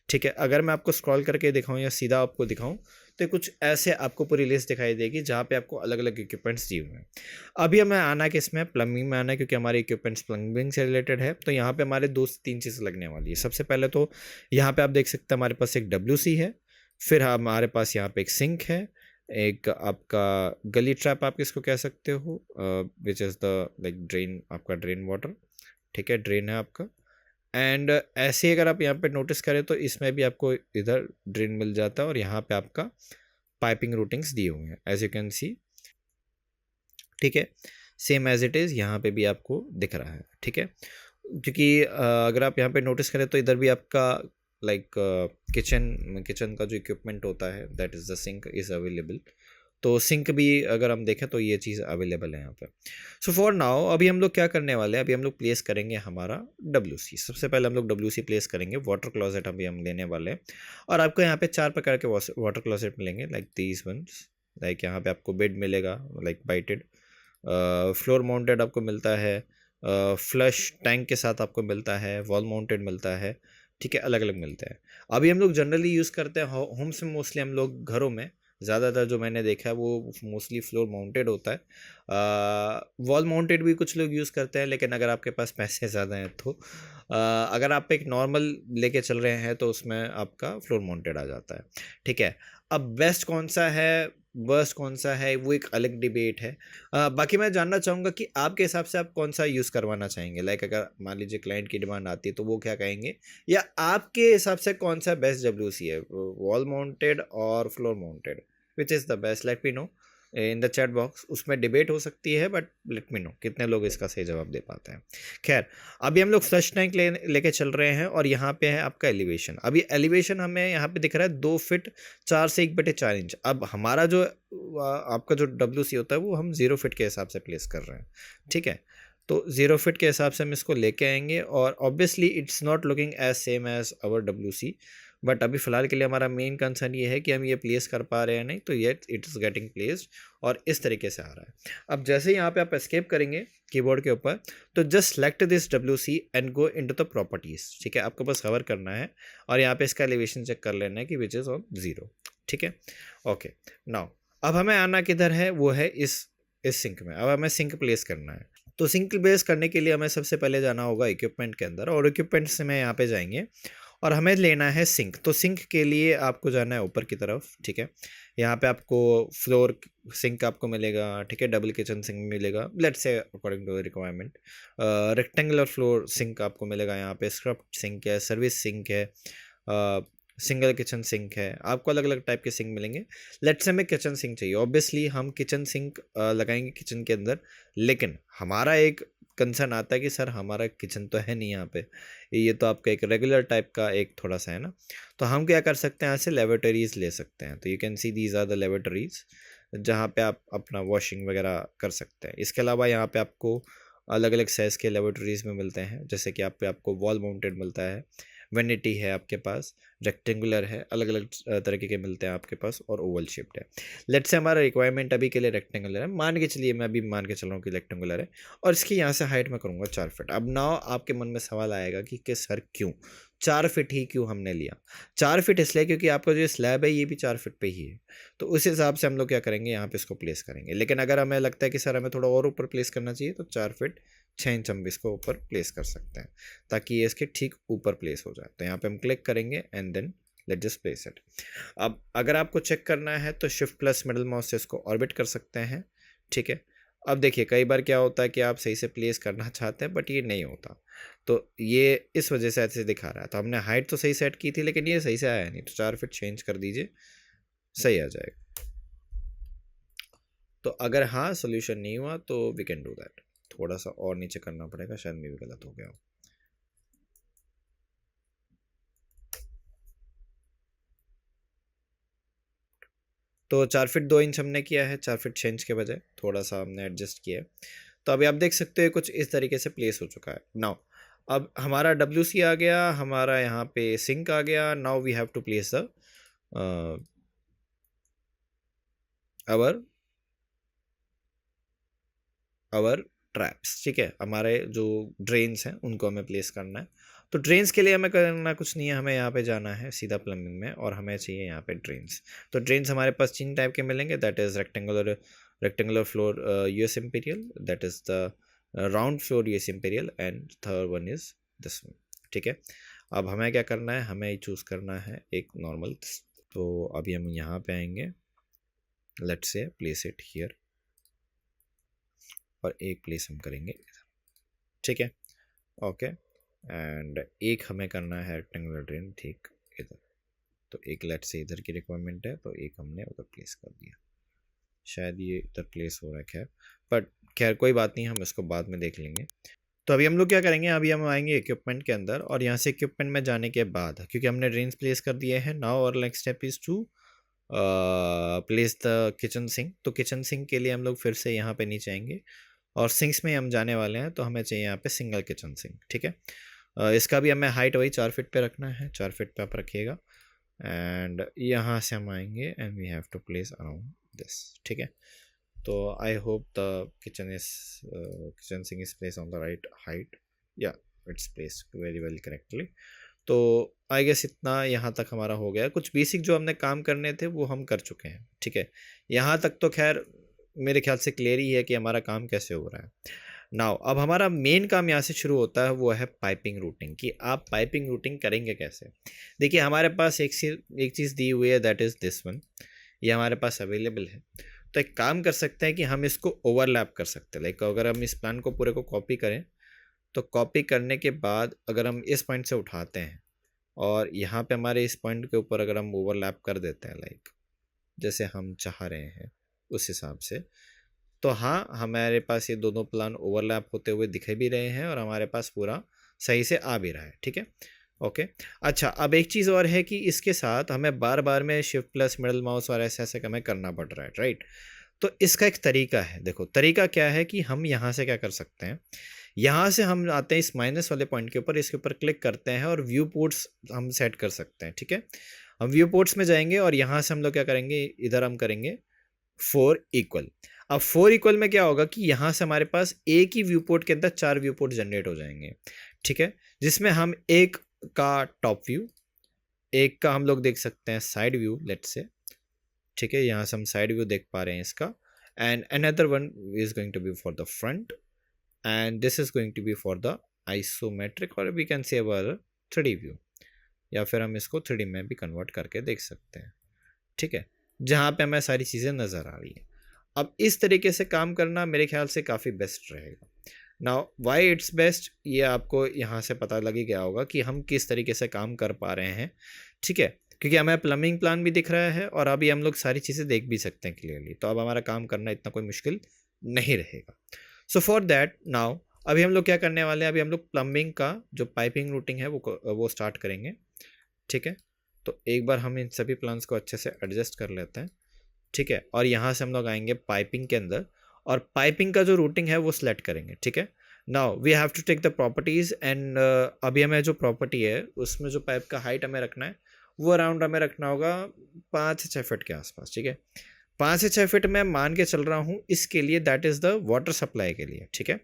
ठीक है, अगर मैं आपको स्क्रॉल करके दिखाऊं या सीधा आपको दिखाऊं तो कुछ ऐसे आपको पूरी लिस्ट दिखाई देगी जहाँ पे आपको अलग अलग इक्विपमेंट्स दिए हुए हैं। अभी हमें आना किसमें, प्लम्बिंग में आना है, क्योंकि हमारे इक्विपमेंट्स प्लम्बिंग से रिलेटेड है। तो यहाँ पे हमारे 2 से 3 चीज़ें लगने वाली है। सबसे पहले तो यहाँ पे आप देख सकते हैं हमारे पास एक WC है, फिर हमारे पास यहाँ पे एक सिंक है, एक आपका गली ट्रैप आप इसको कह सकते हो, which is the like drain, आपका ड्रेन वाटर, ठीक है, ड्रेन है आपका। एंड ऐसे ही अगर आप यहाँ पे नोटिस करें तो इसमें भी आपको इधर ड्रेन मिल जाता है और यहाँ पे आपका पाइपिंग रूटिंग्स दिए हुए हैं एज यू कैन सी, ठीक है, सेम एज इट इज़ यहाँ पे भी आपको दिख रहा है, ठीक है। क्योंकि अगर आप यहाँ पे नोटिस करें तो इधर भी आपका लाइक किचन किचन का जो इक्विपमेंट होता है that is the sink is available. तो सिंक भी अगर हम देखें तो ये चीज़ अवेलेबल है यहाँ पे। सो फॉर नाउ अभी हम लोग क्या करने वाले हैं, अभी हम लोग प्लेस करेंगे हमारा WC। सबसे पहले हम लोग WC प्लेस करेंगे, वाटर क्लोजेट अभी हम लेने वाले हैं। और आपको यहाँ पे 4 प्रकार के वाटर क्लोजेट मिलेंगे लाइक दीज वंस। लाइक यहाँ पे आपको बेड मिलेगा लाइक बाइटेड, फ्लोर माउंटेड आपको मिलता है, फ्लश टैंक के साथ आपको मिलता है, वॉल माउंटेड मिलता है, ठीक है, अलग अलग मिलते हैं। अभी हम लोग जनरली यूज़ करते हैं होम्स में, मोस्टली हम लोग घरों में ज़्यादातर जो मैंने देखा है वो मोस्टली फ्लोर माउंटेड होता है। वॉल माउंटेड भी कुछ लोग यूज़ करते हैं, लेकिन अगर आपके पास पैसे ज़्यादा हैं तो अगर आप एक नॉर्मल लेके चल रहे हैं तो उसमें आपका फ्लोर माउंटेड आ जाता है, ठीक है। अब बेस्ट कौन सा है, वर्स्ट कौन सा है, वो एक अलग डिबेट है। बाकी मैं जानना चाहूँगा कि आपके हिसाब से आप कौन सा यूज़ करवाना चाहेंगे। लाइक अगर मान लीजिए क्लाइंट की डिमांड आती है तो वो क्या कहेंगे, या आपके हिसाब से कौन सा बेस्ट WC है, वॉल माउंटेड और floor mounted, which is the best, late me know in the chat box. उसमें डिबेट हो सकती है बट लेट मी नो कितने लोग इसका सही जवाब दे पाते हैं। खैर, अभी हम लोग फ्लश टैंक लेके चल रहे हैं और यहाँ पे है आपका एलिवेशन। अभी एलिवेशन हमें यहाँ पे दिख रहा है 2 फीट 4 से 1/4 इंच। अब हमारा जो आपका जो WC होता है वो हम 0 फीट के हिसाब से प्लेस कर रहे हैं, ठीक है। तो 0 फीट के हिसाब से हम इसको लेके आएंगे और obviously it's not looking as same as our WC, but अभी फ़िलहाल के लिए हमारा मेन कंसर्न ये है कि हम ये प्लेस कर पा रहे हैं नहीं, तो ये इट इज़ गेटिंग प्लेस्ड और इस तरीके से आ रहा है। अब जैसे ही यहाँ पे आप एस्केप करेंगे कीबोर्ड के ऊपर, तो just select this WC and go into the properties, ठीक है। आपको बस कवर करना है और यहाँ पे इसका एलिवेशन चेक कर लेना है कि विच इज़ ऑन 0, ठीक है। ओके, नाउ अब हमें आना किधर है, वो है इस सिंक में। अब हमें सिंक प्लेस करना है, तो सिंक प्लेस करने के लिए हमें सबसे पहले जाना होगा इक्विपमेंट के अंदर, और इक्विपमेंट से मैं यहाँ पे जाएंगे और हमें लेना है सिंक। तो सिंक के लिए आपको जाना है ऊपर की तरफ, ठीक है। यहाँ पे आपको फ्लोर सिंक आपको मिलेगा, ठीक है, डबल किचन सिंक मिलेगा, let's say according to the requirement. Rectangular floor sink आपको मिलेगा, यहाँ पे स्क्रब सिंक है, सर्विस सिंक है, सिंगल किचन सिंक है, आपको अलग अलग टाइप के सिंक मिलेंगे। लेट्स से हमें किचन सिंक चाहिए, ऑब्वियसली हम किचन सिंक लगाएंगे किचन के अंदर, लेकिन हमारा एक कंसर्न आता है कि सर हमारा किचन तो है नहीं यहाँ पे, ये तो आपका एक रेगुलर टाइप का एक थोड़ा सा है ना। तो हम क्या कर सकते हैं, यहाँ से लेबोरेटरीज ले सकते हैं। तो you can see these are the laboratories जहाँ पे आप अपना वॉशिंग वगैरह कर सकते हैं। इसके अलावा यहाँ पे आपको अलग अलग साइज़ के लेबोरेटरीज में मिलते हैं, जैसे कि आपको वॉल माउंटेड मिलता है, वेनिटी है आपके पास, रेक्टेंगुलर है, अलग अलग तरीके के मिलते हैं आपके पास, और ओवल शेप्ड है। लेट्स से हमारा रिक्वायरमेंट अभी के लिए रेक्टेंगुलर है, मान के चलिए, मैं अभी मान के चल रहा हूँ कि रेक्टेंगुलर है, और इसकी यहाँ से हाइट मैं करूँगा 4 फीट। अब नाउ आपके मन में सवाल आएगा कि सर क्यों 4 फीट ही क्यों हमने लिया। 4 फीट इसलिए क्योंकि आपका जो स्लैब है ये भी 4 फीट पे ही है, तो उस हिसाब से हम लोग क्या करेंगे, यहाँ पे इसको प्लेस करेंगे। लेकिन अगर हमें लगता है कि सर हमें थोड़ा और ऊपर प्लेस करना चाहिए, तो 4 फीट 6 इंच हम इसको ऊपर प्लेस कर सकते हैं, ताकि ये इसके ठीक ऊपर प्लेस हो जाए। तो यहाँ पे हम क्लिक करेंगे and then let just place it. अब अगर आपको चेक करना है तो शिफ्ट प्लस मिडल माउस से इसको ऑर्बिट कर सकते हैं, ठीक है। अब देखिए कई बार क्या होता है कि आप सही से प्लेस करना चाहते हैं बट ये नहीं होता, तो ये इस वजह से ऐसे दिखा रहा है। तो हमने हाइट तो सही सेट की थी लेकिन ये सही से आया नहीं, तो 4 फीट चेंज कर दीजिए, सही आ जाएगा। तो अगर हाँ सोल्यूशन नहीं हुआ तो वी कैन डू दैट, थोड़ा सा और नीचे करना पड़ेगा, शायद मैं भी गलत हो गया हूँ। तो 4 फीट 2 इंच हमने किया है, 4 फीट 6 इंच के बजाय थोड़ा सा हमने एडजस्ट किया है। तो अभी आप देख सकते हो कुछ इस तरीके से प्लेस हो चुका है। नाउ अब हमारा WC आ गया, हमारा यहाँ पे सिंक आ गया। Now we have to place the our traps, ठीक है। हमारे जो ड्रेन्स हैं उनको हमें प्लेस करना है। तो ड्रेन्स के लिए हमें करना कुछ नहीं है, हमें यहाँ पे जाना है सीधा प्लम्बिंग में, और हमें चाहिए यहाँ पे ड्रेन्स। तो ड्रेन्स हमारे पास 3 टाइप के मिलेंगे, that is rectangular floor US imperial, that is the round floor US imperial, and third one is this one, ठीक है। अब हमें क्या करना है, हमें चूज़ करना है एक नॉर्मल तो अभी हम यहाँ पे आएंगे, let's say place it here, और एक प्लेस हम करेंगे इधर, ठीक है, ओके। एंड एक हमें करना है रेक्टेंगुलर ड्रेन ठीक इधर, तो एक लेट्स से इधर की रिक्वायरमेंट है, तो एक हमने उधर प्लेस कर दिया, शायद ये इधर प्लेस हो रहा है, खैर बट खैर कोई बात नहीं, हम इसको बाद में देख लेंगे। तो अभी हम लोग क्या करेंगे, अभी हम आएंगे इक्विपमेंट के अंदर, और यहाँ से इक्विपमेंट में जाने के बाद, क्योंकि हमने ड्रेन्स प्लेस कर दिए हैं नाउ, और next step is to place the kitchen sink. तो किचन सिंक के लिए हम लोग फिर से यहाँ पे नीचे आएंगे, और सिंक्स में हम जाने वाले हैं, तो हमें चाहिए यहाँ पे सिंगल किचन सिंक, ठीक है। इसका भी हमें हाइट वही 4 फीट पे रखना है, 4 फीट पे आप रखिएगा। एंड यहाँ से हम आएंगे and we have to place around this, ठीक है। तो I hope the kitchen sink is place on the right height, yeah it's placed very well correctly. तो आई गेस इतना यहाँ तक हमारा हो गया, कुछ बेसिक जो हमने काम करने थे वो हम कर चुके हैं, ठीक है। यहाँ तक तो खैर मेरे ख्याल से क्लियर ही है कि हमारा काम कैसे हो रहा है। नाउ अब हमारा मेन काम यहाँ से शुरू होता है, वो है पाइपिंग रूटिंग, कि आप पाइपिंग रूटिंग करेंगे कैसे। देखिए हमारे पास एक चीज़ दी हुई है, दैट इज़ दिस वन, ये हमारे पास अवेलेबल है। तो एक काम कर सकते हैं कि हम इसको ओवरलैप कर सकते हैं, लाइक अगर हम इस प्लान को पूरे को कॉपी करें, तो कॉपी करने के बाद अगर हम इस पॉइंट से उठाते हैं और यहाँ पे हमारे इस पॉइंट के ऊपर अगर हम ओवरलैप कर देते हैं, लाइक जैसे हम चाह रहे हैं उस हिसाब से, तो हाँ हमारे पास ये दोनों प्लान ओवरलैप होते हुए दिखे भी रहे हैं, और हमारे पास पूरा सही से आ भी रहा है, ठीक है, ओके। अच्छा अब एक चीज़ और है कि इसके साथ हमें बार बार में शिफ्ट प्लस मिडल माउस और ऐसे ऐसे हमें करना पड़ रहा है, राइट। तो इसका एक तरीका है, देखो तरीका क्या है कि हम यहाँ से क्या कर सकते हैं, यहाँ से हम आते हैं इस माइनस वाले पॉइंट के ऊपर, इसके ऊपर क्लिक करते हैं और व्यू पोर्ट्स हम सेट कर सकते हैं, ठीक है। हम व्यू पोर्ट्स में जाएंगे और यहाँ से हम लोग क्या करेंगे, इधर हम करेंगे 4 इक्वल। अब 4 इक्वल में क्या होगा कि यहाँ से हमारे पास एक ही व्यू पोर्ट के अंदर 4 व्यू पोर्ट जनरेट हो जाएंगे, ठीक है, जिसमें हम एक का टॉप व्यू, एक का हम लोग देख सकते हैं साइड व्यू, लेट्स से, ठीक है, यहाँ से हम साइड व्यू देख पा रहे हैं इसका, and another one is going to be for the front, and this is going to be for the isometric, और we can say our 3D view, या फिर हम इसको 3D में भी कन्वर्ट करके देख सकते हैं, ठीक है, जहाँ पे हमें सारी चीज़ें नज़र आ रही है। अब इस तरीके से काम करना मेरे ख्याल से काफ़ी बेस्ट रहेगा। नाउ वाई इट्स बेस्ट, ये आपको यहाँ से पता लग ही गया होगा कि हम किस तरीके से काम कर पा रहे हैं, ठीक है, क्योंकि हमें प्लम्बिंग प्लान भी दिख रहा है और अभी हम लोग सारी चीज़ें देख भी सकते हैं क्लियरली, तो अब हमारा काम करना इतना कोई मुश्किल नहीं रहेगा। सो फॉर दैट नाउ अभी हम लोग क्या करने वाले हैं, अभी हम लोग प्लम्बिंग का जो पाइपिंग रूटिंग है वो स्टार्ट करेंगे, ठीक है। तो एक बार हम इन सभी प्लान्स को अच्छे से एडजस्ट कर लेते हैं, ठीक है, और यहाँ से हम लोग आएंगे पाइपिंग के अंदर, और पाइपिंग का जो रूटिंग है वो सिलेक्ट करेंगे, ठीक है। Now we have to take the properties, and अभी हमें जो प्रॉपर्टी है उसमें जो पाइप का हाइट हमें रखना है वो अराउंड हमें रखना होगा 5 से 6 फीट के आसपास, ठीक है। 5 से 6 फीट मैं मान के चल रहा हूँ इसके लिए, that is the water supply के लिए, ठीक है।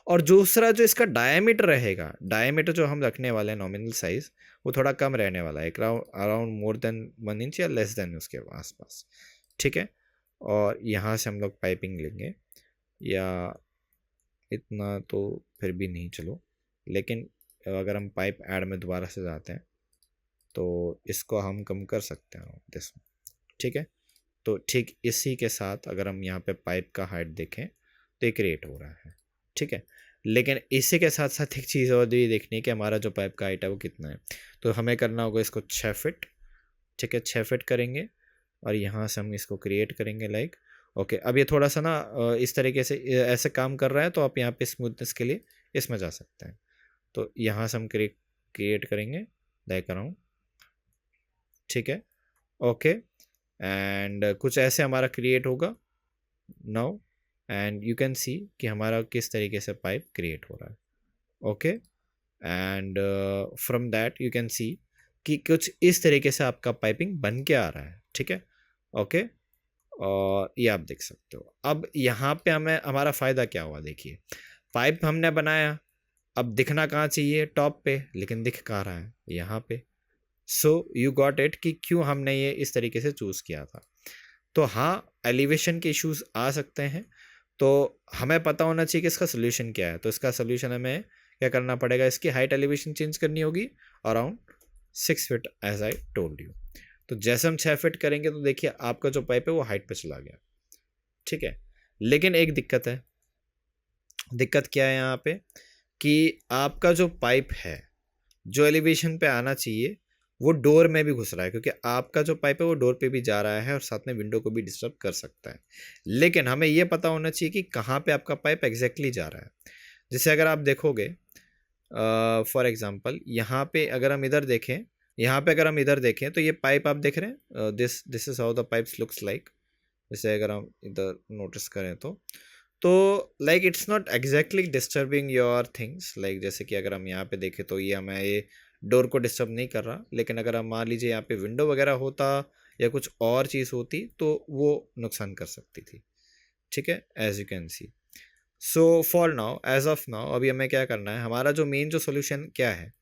और दूसरा जो इसका डायमीटर रहेगा, डायमीटर जो हम रखने वाले हैं नॉमिनल साइज, वो थोड़ा कम रहने वाला है, अराउंड मोर देन 1 इंच या लेस देन उसके आसपास, ठीक है। और यहाँ से हम लोग पाइपिंग लेंगे, या इतना तो फिर भी नहीं, चलो, लेकिन अगर हम पाइप ऐड में दोबारा से जाते हैं तो इसको हम कम कर सकते हैं दिस, ठीक है। तो ठीक इसी के साथ अगर हम यहाँ पे पाइप का हाइट देखें तो ये क्रिएट हो रहा है, ठीक है। लेकिन इसी के साथ साथ एक चीज़ और भी देखनी है कि हमारा जो पाइप का हाइट है वो कितना है, तो हमें करना होगा इसको 6 फीट, ठीक है, 6 फीट करेंगे, और यहाँ से हम इसको क्रिएट करेंगे लाइक, ओके। अब ये थोड़ा सा ना इस तरीके से ऐसे काम कर रहा है, तो आप यहाँ पे स्मूथनेस के लिए इसमें जा सकते हैं, तो यहाँ से हम क्रिएट करेंगे लाइक अराउंड, ठीक है, ओके। एंड कुछ ऐसे हमारा क्रिएट होगा नाउ, एंड यू कैन सी कि हमारा किस तरीके से पाइप क्रिएट हो रहा है, okay. And from that you can सी कि कुछ इस तरीके से आपका पाइपिंग बन के आ रहा है, ठीक है, ओके। और ये आप देख सकते हो। अब यहाँ पे हमें हमारा फ़ायदा क्या हुआ, देखिए पाइप हमने बनाया, अब दिखना कहाँ चाहिए, टॉप पे, लेकिन दिख कहाँ रहा है, यहाँ पे। सो यू गॉट इट कि क्यों हमने ये इस तरीके से चूज़ किया था। तो हाँ एलिवेशन के इश्यूज आ सकते हैं, तो हमें पता होना चाहिए कि इसका सोल्यूशन क्या है। तो इसका सोल्यूशन हमें क्या करना पड़ेगा, इसकी हाइट एलिवेशन चेंज करनी होगी around 6 feet as I told you. तो जैसे हम 6 फीट करेंगे तो देखिए आपका जो पाइप है वो हाइट पे चला गया, ठीक है। लेकिन एक दिक्कत है, दिक्कत क्या है यहाँ पे कि आपका जो पाइप है जो एलिवेशन पे आना चाहिए वो डोर में भी घुस रहा है, क्योंकि आपका जो पाइप है वो डोर पे भी जा रहा है और साथ में विंडो को भी डिस्टर्ब कर सकता है। लेकिन हमें ये पता होना चाहिए कि कहाँ पे आपका पाइप एग्जैक्टली जा रहा है। जैसे अगर आप देखोगे फॉर एग्जांपल यहाँ पे अगर हम इधर देखें, यहाँ पे अगर हम इधर देखें तो ये पाइप आप देख रहे हैं, this is how the pipes looks like. जैसे अगर हम इधर नोटिस करें तो like it's not exactly disturbing your things, like जैसे कि अगर हम यहाँ पे देखें तो ये हमें ये डोर को डिस्टर्ब नहीं कर रहा। लेकिन अगर हम मान लीजिए यहाँ पे विंडो वगैरह होता या कुछ और चीज़ होती तो वो नुकसान कर सकती थी, ठीक है, as you can see. So for now, as of now, अभी हमें क्या करना है, हमारा जो मेन जो सोल्यूशन क्या है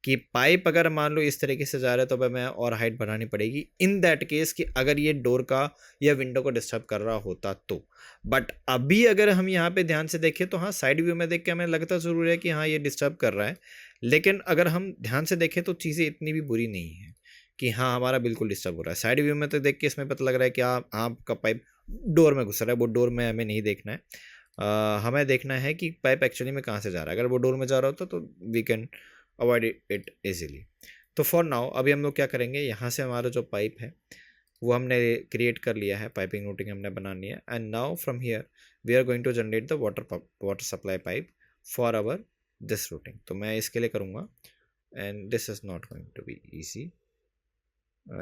कि पाइप अगर मान लो इस तरीके से जा रहा है तो हमें और हाइट बढ़ानी पड़ेगी इन दैट केस कि अगर ये डोर का या विंडो को डिस्टर्ब कर रहा होता तो। बट अभी अगर हम यहाँ पे ध्यान से देखें तो हाँ, साइड व्यू में देख के हमें लगता ज़रूर है कि हाँ ये डिस्टर्ब कर रहा है। लेकिन अगर हम ध्यान से देखें तो चीज़ें इतनी भी बुरी नहीं है कि हाँ हमारा बिल्कुल डिस्टर्ब हो रहा है। साइड व्यू में तो देख के इसमें पता लग रहा है कि आपका पाइप डोर में घुस रहा है, वो डोर में हमें नहीं देखना है। हमें देखना है कि पाइप एक्चुअली में कहाँ से जा रहा है। अगर वो डोर में जा रहा होता तो we can avoid it easily. तो फॉर नाउ अभी हम लोग क्या करेंगे, यहाँ से हमारा जो पाइप है वो हमने क्रिएट कर लिया है, पाइपिंग रूटिंग हमने बनानी है। And now from here we are going to generate the water supply pipe for our this routing. तो मैं इसके लिए करूँगा and this is not going to be easy.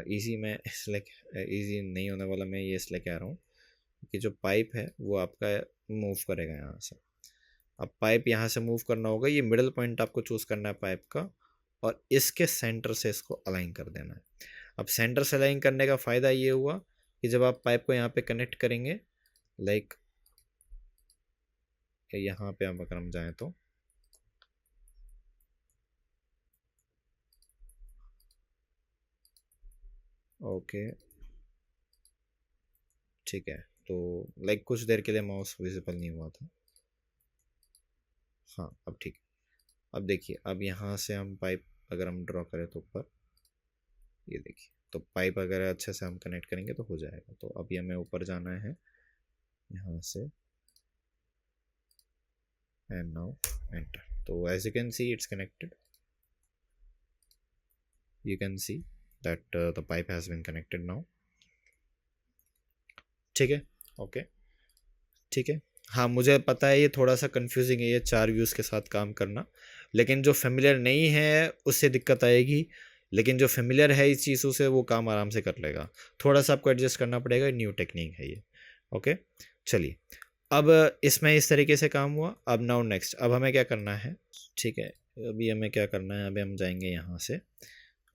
Easy मैं इसलिए ईजी नहीं होने वाला, मैं ये इसलिए कह रहा हूँ कि जो पाइप है वो आपका मूव करेगा यहाँ से। अब पाइप यहाँ से मूव करना होगा, ये मिडल पॉइंट आपको चूज़ करना है पाइप का और इसके सेंटर से इसको अलाइन कर देना है। अब सेंटर से अलाइन करने का फ़ायदा ये हुआ कि जब आप पाइप को यहाँ पे कनेक्ट करेंगे, लाइक यहाँ पे अगर हम जाएँ तो ओके, ठीक है। तो लाइक कुछ देर के लिए माउस विजिबल नहीं हुआ था। हाँ अब ठीक है। अब देखिए, अब यहाँ से हम पाइप अगर हम ड्रॉ करें तो ऊपर ये देखिए, तो पाइप अगर अच्छे से हम कनेक्ट करेंगे तो हो जाएगा। तो अभी हमें ऊपर जाना है यहाँ से एंड नाउ एंटर। तो as you can see it's connected, you can see that the pipe has been connected now। ठीक है, ओके, ठीक है। हाँ मुझे पता है ये थोड़ा सा कंफ्यूजिंग है ये 4 व्यूज़ के साथ काम करना, लेकिन जो फेमिलियर नहीं है उससे दिक्कत आएगी। लेकिन जो फेमिलियर है इस चीज़ों से वो काम आराम से कर लेगा। थोड़ा सा आपको एडजस्ट करना पड़ेगा, न्यू टेक्निक है ये, ओके। चलिए, अब इसमें इस तरीके से काम हुआ। अब नाउ नेक्स्ट, अब हमें क्या करना है, ठीक है। अभी हमें क्या करना है, अभी हम जाएंगे यहाँ से,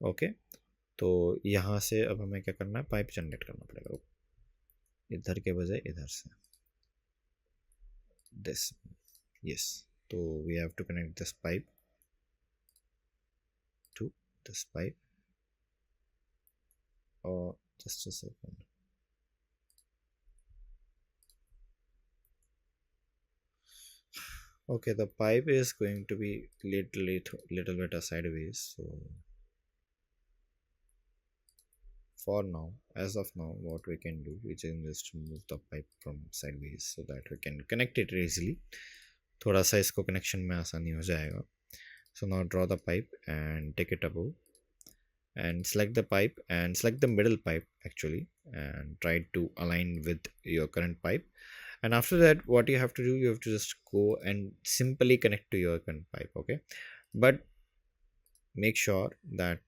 ओके। तो यहाँ से अब हमें क्या करना है, पाइप जनरेट करना पड़ेगा इधर के बजाय इधर से, दिस, यस। तो we have to connect this pipe to this pipe और just a second, okay, the pipe is going to be little bit sideways. So for now, as of now, what we can do, we can just move the pipe from sideways so that we can connect it easily। थोड़ा सा इसको connection में आसानी हो जाएगा। So now draw the pipe and take it above and select the pipe and select the middle pipe actually and try to align with your current pipe। And after that what you have to do, you have to just go and simply connect to your current pipe, okay। But make sure that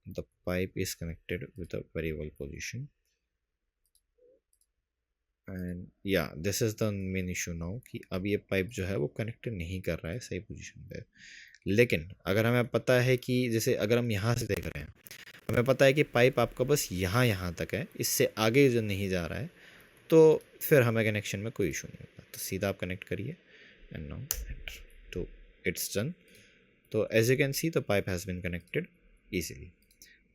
the pipe is connected with a very well position। And yeah this is the main issue now कि अब ये pipe जो है वो connect नहीं कर रहा है सही पोजीशन पे। लेकिन अगर हमें पता है कि जैसे अगर हम यहाँ से देख रहे हैं, हमें पता है कि पाइप आपका बस यहाँ तक है, इससे आगे जो नहीं जा रहा है, तो फिर हमें कनेक्शन में कोई इशू नहीं होता। तो सीधा आप कनेक्ट करिए एंड नाउ एंटर, तो इट्स डन। तो as you can see the pipe has been connected easily,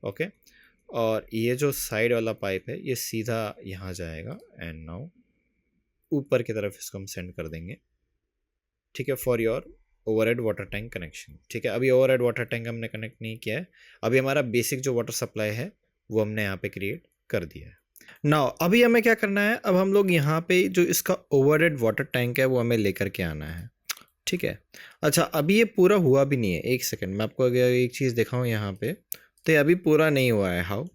okay. और ये जो साइड वाला पाइप है ये सीधा यहाँ जाएगा एंड नाउ ऊपर की तरफ इसको हम सेंड कर देंगे, ठीक है, for your overhead water tank connection. ठीक है, अभी ओवरहेड वाटर टैंक हमने कनेक्ट नहीं किया है, अभी हमारा बेसिक जो वाटर सप्लाई है वो हमने यहाँ पे क्रिएट कर दिया है। नाउ अभी हमें क्या करना है, अब हम लोग यहाँ पे जो इसका ओवरहेड वाटर टैंक है वो हमें लेकर के आना है। ठीक है, अच्छा अभी ये पूरा हुआ भी नहीं है, एक सेकंड मैं आपको अगर एक चीज़ दिखाऊँ यहाँ पे, तो ये अभी पूरा नहीं हुआ है। हाउ?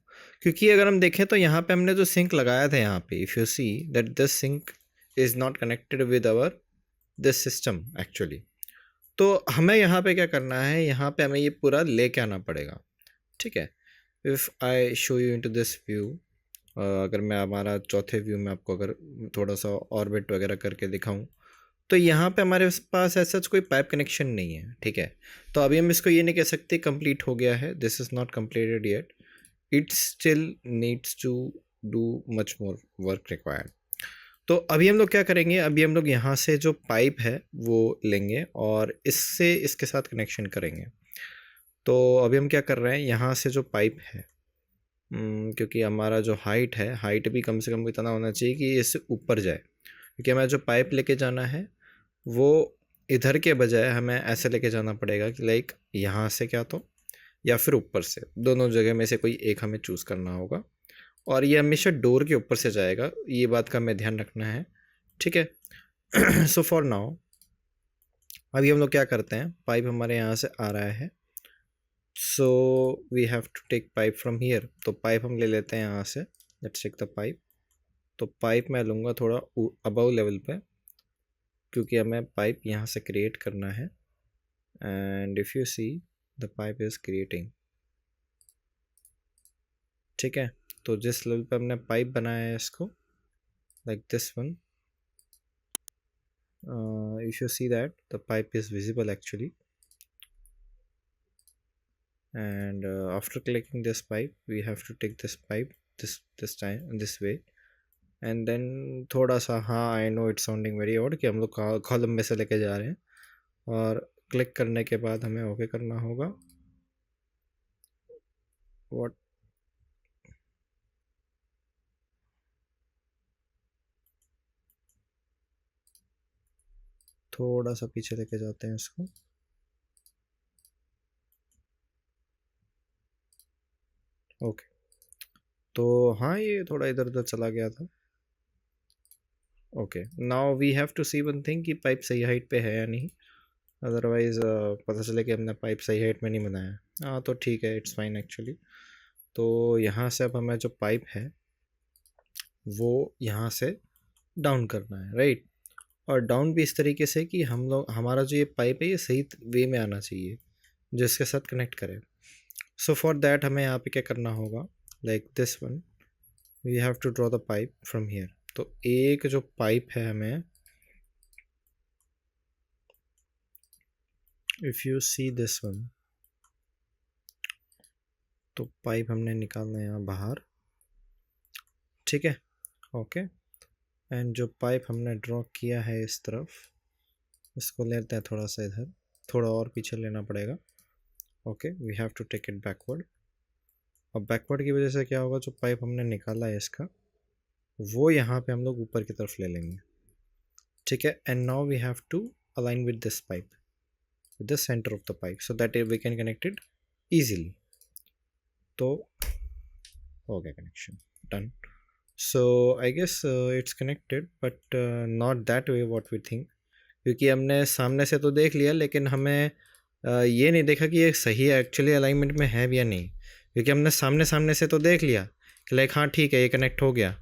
क्योंकि अगर हम देखें तो यहाँ पे हमने जो सिंक लगाया था यहाँ पे, if you see that this sink is not connected with our this system actually. तो हमें यहाँ पे क्या करना है, यहाँ पे हमें ये पूरा लेके आना पड़ेगा। ठीक है, if I show you into this view, अगर मैं हमारा चौथे व्यू में आपको अगर थोड़ा सा ऑर्बिट वगैरह करके दिखाऊं, तो यहाँ पे हमारे पास ऐसा कोई पाइप कनेक्शन नहीं है। ठीक है, तो अभी हम इसको ये नहीं कह सकते कंप्लीट हो गया है, this is not completed yet, it still needs to do much more work required. तो अभी हम लोग क्या करेंगे, अभी हम लोग यहाँ से जो पाइप है वो लेंगे और इससे इसके साथ कनेक्शन करेंगे। तो अभी हम क्या कर रहे हैं, यहाँ से जो पाइप है, क्योंकि हमारा जो हाइट है, हाइट भी कम से कम इतना होना चाहिए कि इससे ऊपर जाए, क्योंकि हमें जो पाइप लेके जाना है वो इधर के बजाय हमें ऐसे लेके जाना पड़ेगा कि लाइक यहाँ से क्या तो, या फिर ऊपर से, दोनों जगह में से कोई एक हमें चूज़ करना होगा। और ये हमेशा डोर के ऊपर से जाएगा, ये बात का हमें ध्यान रखना है। ठीक है सो फॉर नाउ अभी हम लोग क्या करते हैं, पाइप हमारे यहाँ से आ रहा है, so we have to take pipe from here. तो पाइप हम ले लेते हैं यहाँ से, लेट्स टेक द पाइप। तो पाइप मैं लूँगा थोड़ा अबव लेवल पे, क्योंकि हमें पाइप यहाँ से क्रिएट करना है। And if you C the pipe is creating. ठीक है, तो जिस लेवल पे हमने पाइप बनाया है इसको, like this one, if you see that the pipe is visible actually, and after clicking this pipe we have to take this pipe this time this way, and then थोड़ा सा, हाँ I know it's sounding very odd कि हम लोग column में से लेके जा रहे हैं, और क्लिक करने के बाद हमें ओके करना होगा। व्हाट, थोड़ा सा पीछे लेके जाते हैं इसको। ओके, तो हाँ ये थोड़ा इधर उधर चला गया था। Okay, now we have to see one thing कि पाइप सही हाइट पे है या नहीं, अदरवाइज़ पता चले कि हमने पाइप सही हाइट में नहीं बनाया। हाँ तो ठीक है, इट्स फाइन एक्चुअली। तो यहाँ से अब हमें जो पाइप है वो यहाँ से डाउन करना है, राइट। और डाउन भी इस तरीके से कि हम लोग, हमारा जो ये पाइप है ये सही वे में आना चाहिए, जो इसके साथ कनेक्ट करे। सो फॉर दैट हमें यहाँ पे क्या करना होगा, like this one, we have to draw the pipe from here. तो एक जो पाइप है हमें, if you see this one, तो पाइप हमने निकालना है यहाँ बाहर। ठीक है, ओके, एंड जो पाइप हमने ड्रॉ किया है इस तरफ, इसको लेते हैं थोड़ा सा इधर, थोड़ा और पीछे लेना पड़ेगा। Okay, we have to take it backward. और बैकवर्ड की वजह से क्या होगा, जो पाइप हमने निकाला है इसका, वो यहाँ पे हम लोग ऊपर की तरफ ले लेंगे। ठीक है, and now we have to align with this pipe, with the centre of the pipe, so that we can connect it easily. तो हो गया connection, done. So I guess it's connected, but not that way what we think, क्योंकि हमने सामने से तो देख लिया, लेकिन हमें ये नहीं देखा कि ये सही एक्चुअली अलाइनमेंट में है या नहीं। क्योंकि हमने सामने से तो देख लिया कि लाइक हाँ ठीक है ये कनेक्ट हो गया,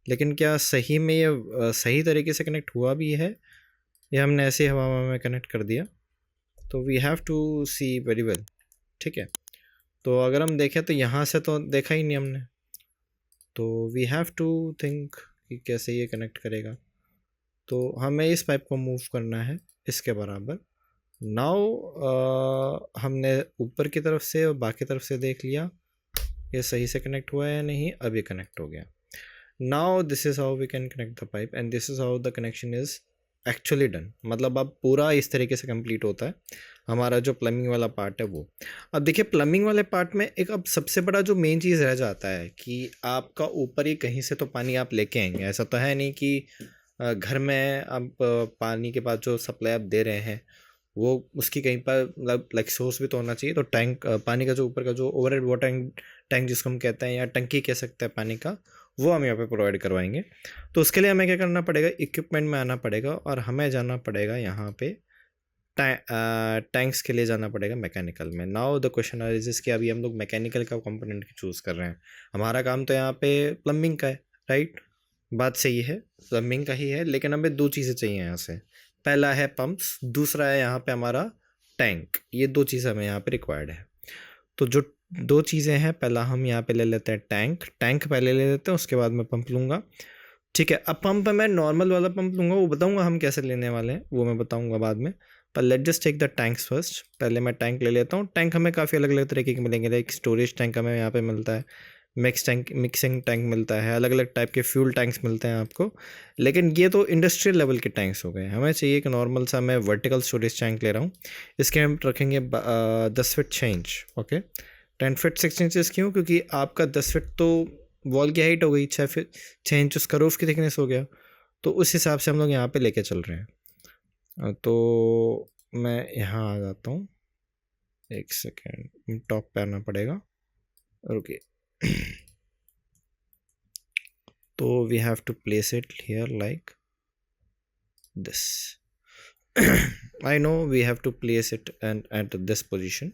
लेकिन क्या सही में ये सही तरीके से कनेक्ट हुआ भी है, या हमने ऐसे हवा में कनेक्ट कर दिया। तो we have to see very well. ठीक है, तो अगर हम देखें तो यहाँ से तो देखा ही नहीं हमने, तो वी हैव टू थिंक कि कैसे ये कनेक्ट करेगा। तो हमें इस पाइप को मूव करना है इसके बराबर। नाउ हमने ऊपर की तरफ से और बाकी तरफ से देख लिया ये सही से कनेक्ट हुआ है या नहीं, अब ये कनेक्ट हो गया। Now this is how we can connect the pipe, and this is how the connection is actually done. मतलब अब पूरा इस तरीके से कंप्लीट होता है हमारा जो प्लम्बिंग वाला पार्ट है वो। अब देखिए प्लम्बिंग वाले पार्ट में एक अब सबसे बड़ा जो मेन चीज़ रह जाता है कि आपका ऊपर ही कहीं से तो पानी आप लेके आएंगे। ऐसा तो है नहीं कि घर में आप पानी के बाद जो सप्लाई आप दे रहे हैं वो उसकी कहीं पर मतलब लाइक सोर्स भी तो होना चाहिए। तो टैंक पानी का जो ऊपर का जो ओवरहेड वाटर टैंक जिसको हम कहते हैं या टंकी कह सकते हैं पानी का, वो हम यहाँ पे प्रोवाइड करवाएंगे। तो उसके लिए हमें क्या करना पड़ेगा, इक्विपमेंट में आना पड़ेगा और हमें जाना पड़ेगा यहाँ पे टैंक्स के लिए जाना पड़ेगा मैकेनिकल में। नाउ द क्वेश्चन इज कि अभी हम लोग मैकेनिकल का कंपोनेंट चूज़ कर रहे हैं। हमारा काम तो यहाँ पे प्लम्बिंग का है, राइट? बात सही है, प्लम्बिंग का ही है, लेकिन हमें दो चीज़ें चाहिए यहाँ से। पहला है पंप्स, दूसरा है यहाँ पे हमारा टैंक। ये दो चीज़ें हमें यहाँ पे रिक्वायर्ड है। तो जो दो चीज़ें हैं, पहला हम यहाँ पे ले लेते हैं टैंक पहले ले लेते हैं, उसके बाद मैं पंप लूँगा। ठीक है, अब पंप मैं नॉर्मल वाला पंप लूँगा, वो बताऊँगा हम कैसे लेने वाले हैं, वो मैं बताऊँगा बाद में। पर let just take the tanks first. पहले मैं टैंक ले लेता हूँ। टैंक हमें काफ़ी अलग अलग तरीके के मिलेंगे, लाइक स्टोरेज टैंक हमें यहाँ पे मिलता है, मिक्सिंग टैंक मिलता है, अलग अलग टाइप के फ्यूल टैंक्स मिलते हैं आपको। लेकिन ये तो इंडस्ट्रियल लेवल के टैंक्स हो गए। हमें चाहिए कि नॉर्मल सा, मैं वर्टिकल स्टोरेज टैंक ले रहा हूँ। इसके हम रखेंगे 10 feet 6 inch, okay. 10 feet 6 inches क्यों? क्योंकि आपका 10 फीट तो वॉल की हाइट हो गई, 6 फीट 6 इंच उसका रूफ की थिकनेस हो गया। तो उस हिसाब से हम लोग यहाँ पे लेके चल रहे हैं। तो मैं यहाँ आ जाता हूँ, एक सेकेंड, टॉप पे आना पड़ेगा, रुकिए। तो we have to place it here like this. I know we have to place it and at this position.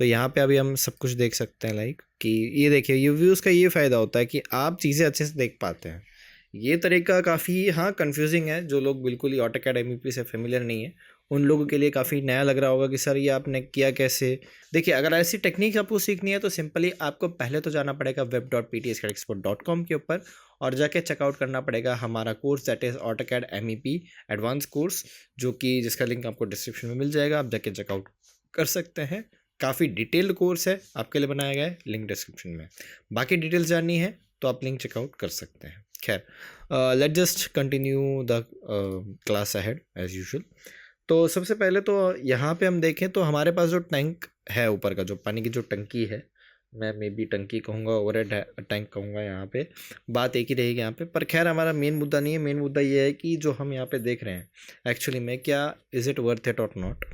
तो यहाँ पे अभी हम सब कुछ देख सकते हैं, लाइक कि ये देखिए, ये व्यूज़ का ये फ़ायदा होता है कि आप चीज़ें अच्छे से देख पाते हैं। ये तरीका काफ़ी हाँ कंफ्यूजिंग है, जो लोग बिल्कुल ही ऑटोकैड एमईपी से फेमिलियर नहीं है उन लोगों के लिए काफ़ी नया लग रहा होगा कि सर ये आपने किया कैसे। देखिए, अगर ऐसी टेक्निक आपको सीखनी है तो सिंपली आपको पहले तो जाना पड़ेगा web.ptscadexpert.com के ऊपर और जाके चेकआउट करना पड़ेगा हमारा course, that is AutoCAD MEP advance course, जो कि जिसका लिंक आपको डिस्क्रिप्शन में मिल जाएगा। आप जाके चेकआउट कर सकते हैं। काफ़ी डिटेल्ड कोर्स है, आपके लिए बनाया गया है, लिंक डिस्क्रिप्शन में। बाकी डिटेल्स जाननी है तो आप लिंक चेकआउट कर सकते हैं। खैर, let just continue the class ahead as usual. तो सबसे पहले तो यहाँ पे हम देखें तो हमारे पास जो टैंक है ऊपर का, जो पानी की जो टंकी है, मैं मे बी टंकी कहूँगा, ओवरहेड टैंक कहूँगा, यहाँ पे बात एक ही रहेगी यहाँ पे। पर खैर हमारा मेन मुद्दा नहीं है। मेन मुद्दा ये है कि जो हम यहाँ पे देख रहे हैं एक्चुअली में, क्या इज़ इट वर्थ इट और नॉट।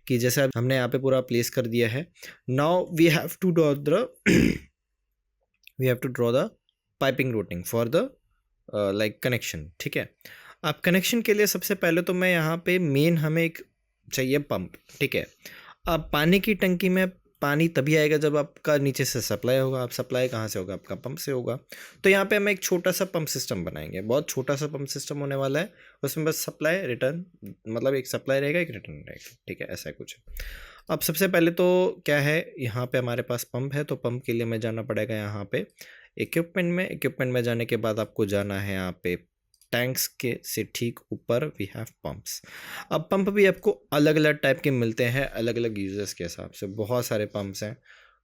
कि जैसे अब हमने यहाँ पे पूरा प्लेस कर दिया है। Now we have to draw the piping routing for the like connection. ठीक है, अब कनेक्शन के लिए सबसे पहले तो मैं यहाँ पे मेन हमें एक चाहिए पंप। ठीक है, अब पानी की टंकी में पानी तभी आएगा जब आपका नीचे से सप्लाई होगा। आप सप्लाई कहाँ से होगा? आपका पंप से होगा। तो यहाँ पे हम एक छोटा सा पंप सिस्टम बनाएंगे, बहुत छोटा सा पंप सिस्टम होने वाला है। उसमें बस सप्लाई रिटर्न, मतलब एक सप्लाई रहेगा एक रिटर्न रहेगा। ठीक है, ऐसा कुछ है। अब सबसे पहले तो क्या है, यहाँ पे हमारे पास पंप है, तो पंप के लिए मैं जाना पड़ेगा यहाँ पे इक्विपमेंट में जाने के बाद आपको जाना है यहाँ पे टैंक्स के से ठीक ऊपर वी हैव पंप्स। अब पंप भी आपको अलग अलग टाइप के मिलते हैं, अलग अलग यूजर्स के हिसाब से। बहुत सारे पंप्स हैं,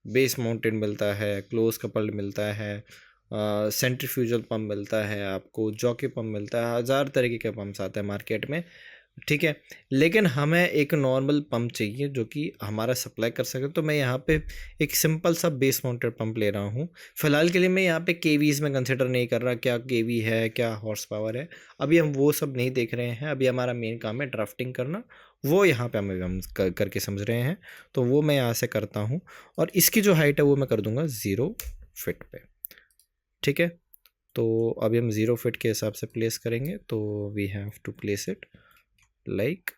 बेस माउंटेड मिलता है, क्लोज कपल्ड मिलता है, सेंट्रीफ्यूजल पंप मिलता है, आपको जॉकी पंप मिलता है, 1000 तरीके के पंप्स आते हैं मार्केट में। ठीक है, लेकिन हमें एक नॉर्मल पंप चाहिए जो कि हमारा सप्लाई कर सके। तो मैं यहाँ पे एक सिंपल सा बेस माउंटेड पंप ले रहा हूँ। फिलहाल के लिए मैं यहाँ पे केवीज़ में कंसिडर नहीं कर रहा, क्या केवी है, क्या हॉर्स पावर है, अभी हम वो सब नहीं देख रहे हैं। अभी हमारा मेन काम है ड्राफ्टिंग करना, वो यहाँ पे हम करके समझ रहे हैं। तो वो मैं यहाँ से करता हूँ और इसकी जो हाइट है वो मैं कर दूँगा 0 फीट पे। ठीक है, तो अभी हम 0 फीट के हिसाब से प्लेस करेंगे। तो we have to place it like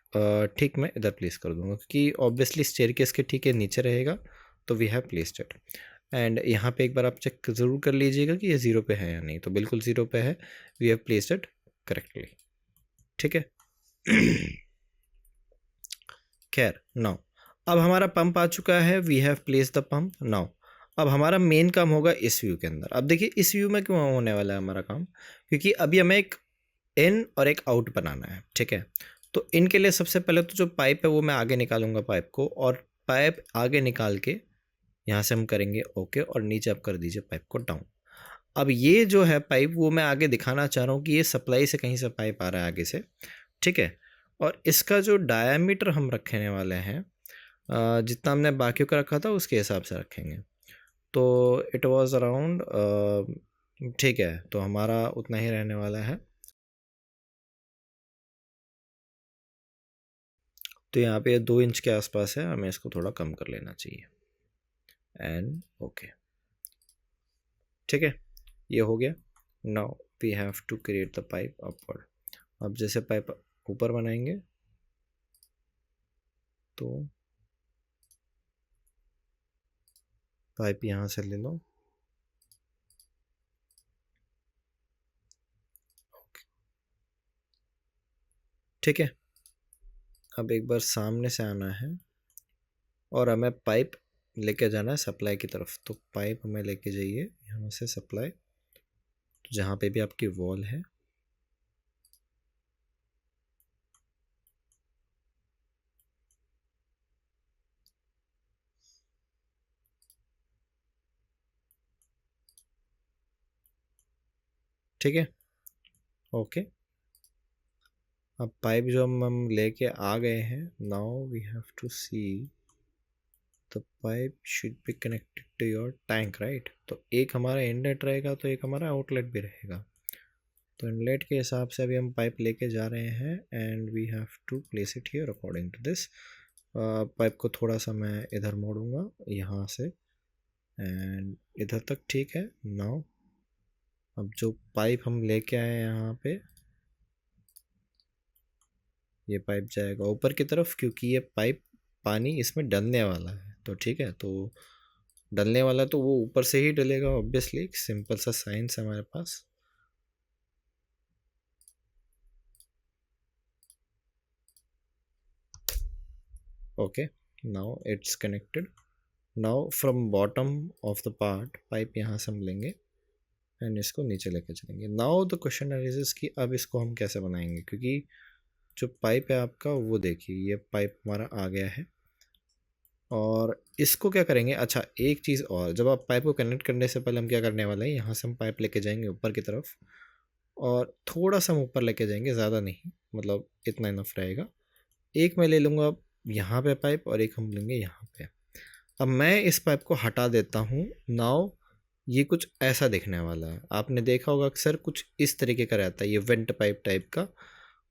ठीक, मैं इधर प्लेस कर दूंगा क्योंकि ऑब्वियसली स्टेयरकेस के ठीक है नीचे रहेगा। तो we have placed it and यहाँ पे एक बार आप चेक ज़रूर कर लीजिएगा कि ये 0 पे है या नहीं। तो बिल्कुल 0 पे है, we have placed it correctly. ठीक है। खैर, नाउ अब हमारा पंप आ चुका है, we have place the pump. Now अब हमारा मेन काम होगा इस व्यू के अंदर। अब देखिए इस व्यू में क्यों होने वाला है हमारा काम, क्योंकि अभी हमें एक इन और एक आउट बनाना है। ठीक है, तो इनके लिए सबसे पहले तो जो पाइप है वो मैं आगे निकालूंगा पाइप को, और पाइप आगे निकाल के यहाँ से हम करेंगे ओके, और नीचे आप कर दीजिए पाइप को डाउन। अब ये जो है पाइप वो मैं आगे दिखाना चाह रहा हूँ कि ये सप्लाई से कहीं से पाइप आ रहा है आगे से। ठीक है, और इसका जो डायामीटर हम रखने वाले हैं, जितना हमने बाकियों का रखा था उसके हिसाब से रखेंगे। तो इट वाज अराउंड, ठीक है, तो हमारा उतना ही रहने वाला है। तो यहाँ पे 2 इंच के आसपास है, हमें इसको थोड़ा कम कर लेना चाहिए। एंड ओके, ठीक है, ये हो गया। Now we have to create the pipe upward. अब जैसे पाइप ऊपर बनाएंगे तो पाइप यहाँ से ले लो, ठीक है। अब एक बार सामने से आना है और हमें पाइप लेके जाना है सप्लाई की तरफ। तो पाइप हमें लेके जाइए यहाँ से सप्लाई, तो जहाँ पे भी आपकी वॉल है, ठीक है, ओके। अब पाइप जो हम लेके आ गए हैं, now we have to see the pipe should be connected to your tank, right. तो एक हमारा इनलेट रहेगा तो एक हमारा आउटलेट भी रहेगा। तो इनलेट के हिसाब से अभी हम पाइप लेके जा रहे हैं and we have to place it here according to this. Pipe को थोड़ा सा मैं इधर मोड़ूंगा यहाँ से एंड इधर तक, ठीक है। नाउ अब जो पाइप हम लेके आए हैं यहाँ पे, ये पाइप जाएगा ऊपर की तरफ, क्योंकि ये पाइप पानी इसमें डलने वाला है। तो ठीक है, तो डलने वाला तो वो ऊपर से ही डलेगा ऑब्वियसली, सिंपल सा साइंस है हमारे पास। Okay, now it's connected. Now from bottom of the part pipe यहाँ से हम लेंगे एंड इसको नीचे लेके चलेंगे। नाउ द क्वेश्चन अराइजेस कि अब इसको हम कैसे बनाएंगे, क्योंकि जो पाइप है आपका वो देखिए, ये पाइप हमारा आ गया है और इसको क्या करेंगे। अच्छा, एक चीज़ और, जब आप पाइप को कनेक्ट करने से पहले हम क्या करने वाले हैं, यहाँ से हम पाइप लेके जाएंगे ऊपर की तरफ और थोड़ा सा हम ऊपर लेके जाएंगे, ज़्यादा नहीं, मतलब इतना इनफ रहेगा। एक मैं ले लूँगा यहाँ पे पाइप और एक हम लेंगे यहाँ पे। अब मैं इस पाइप को हटा देता हूँ। नाउ ये कुछ ऐसा दिखने वाला है, आपने देखा होगा अक्सर कुछ इस तरीके का रहता है, ये वेंट पाइप टाइप का।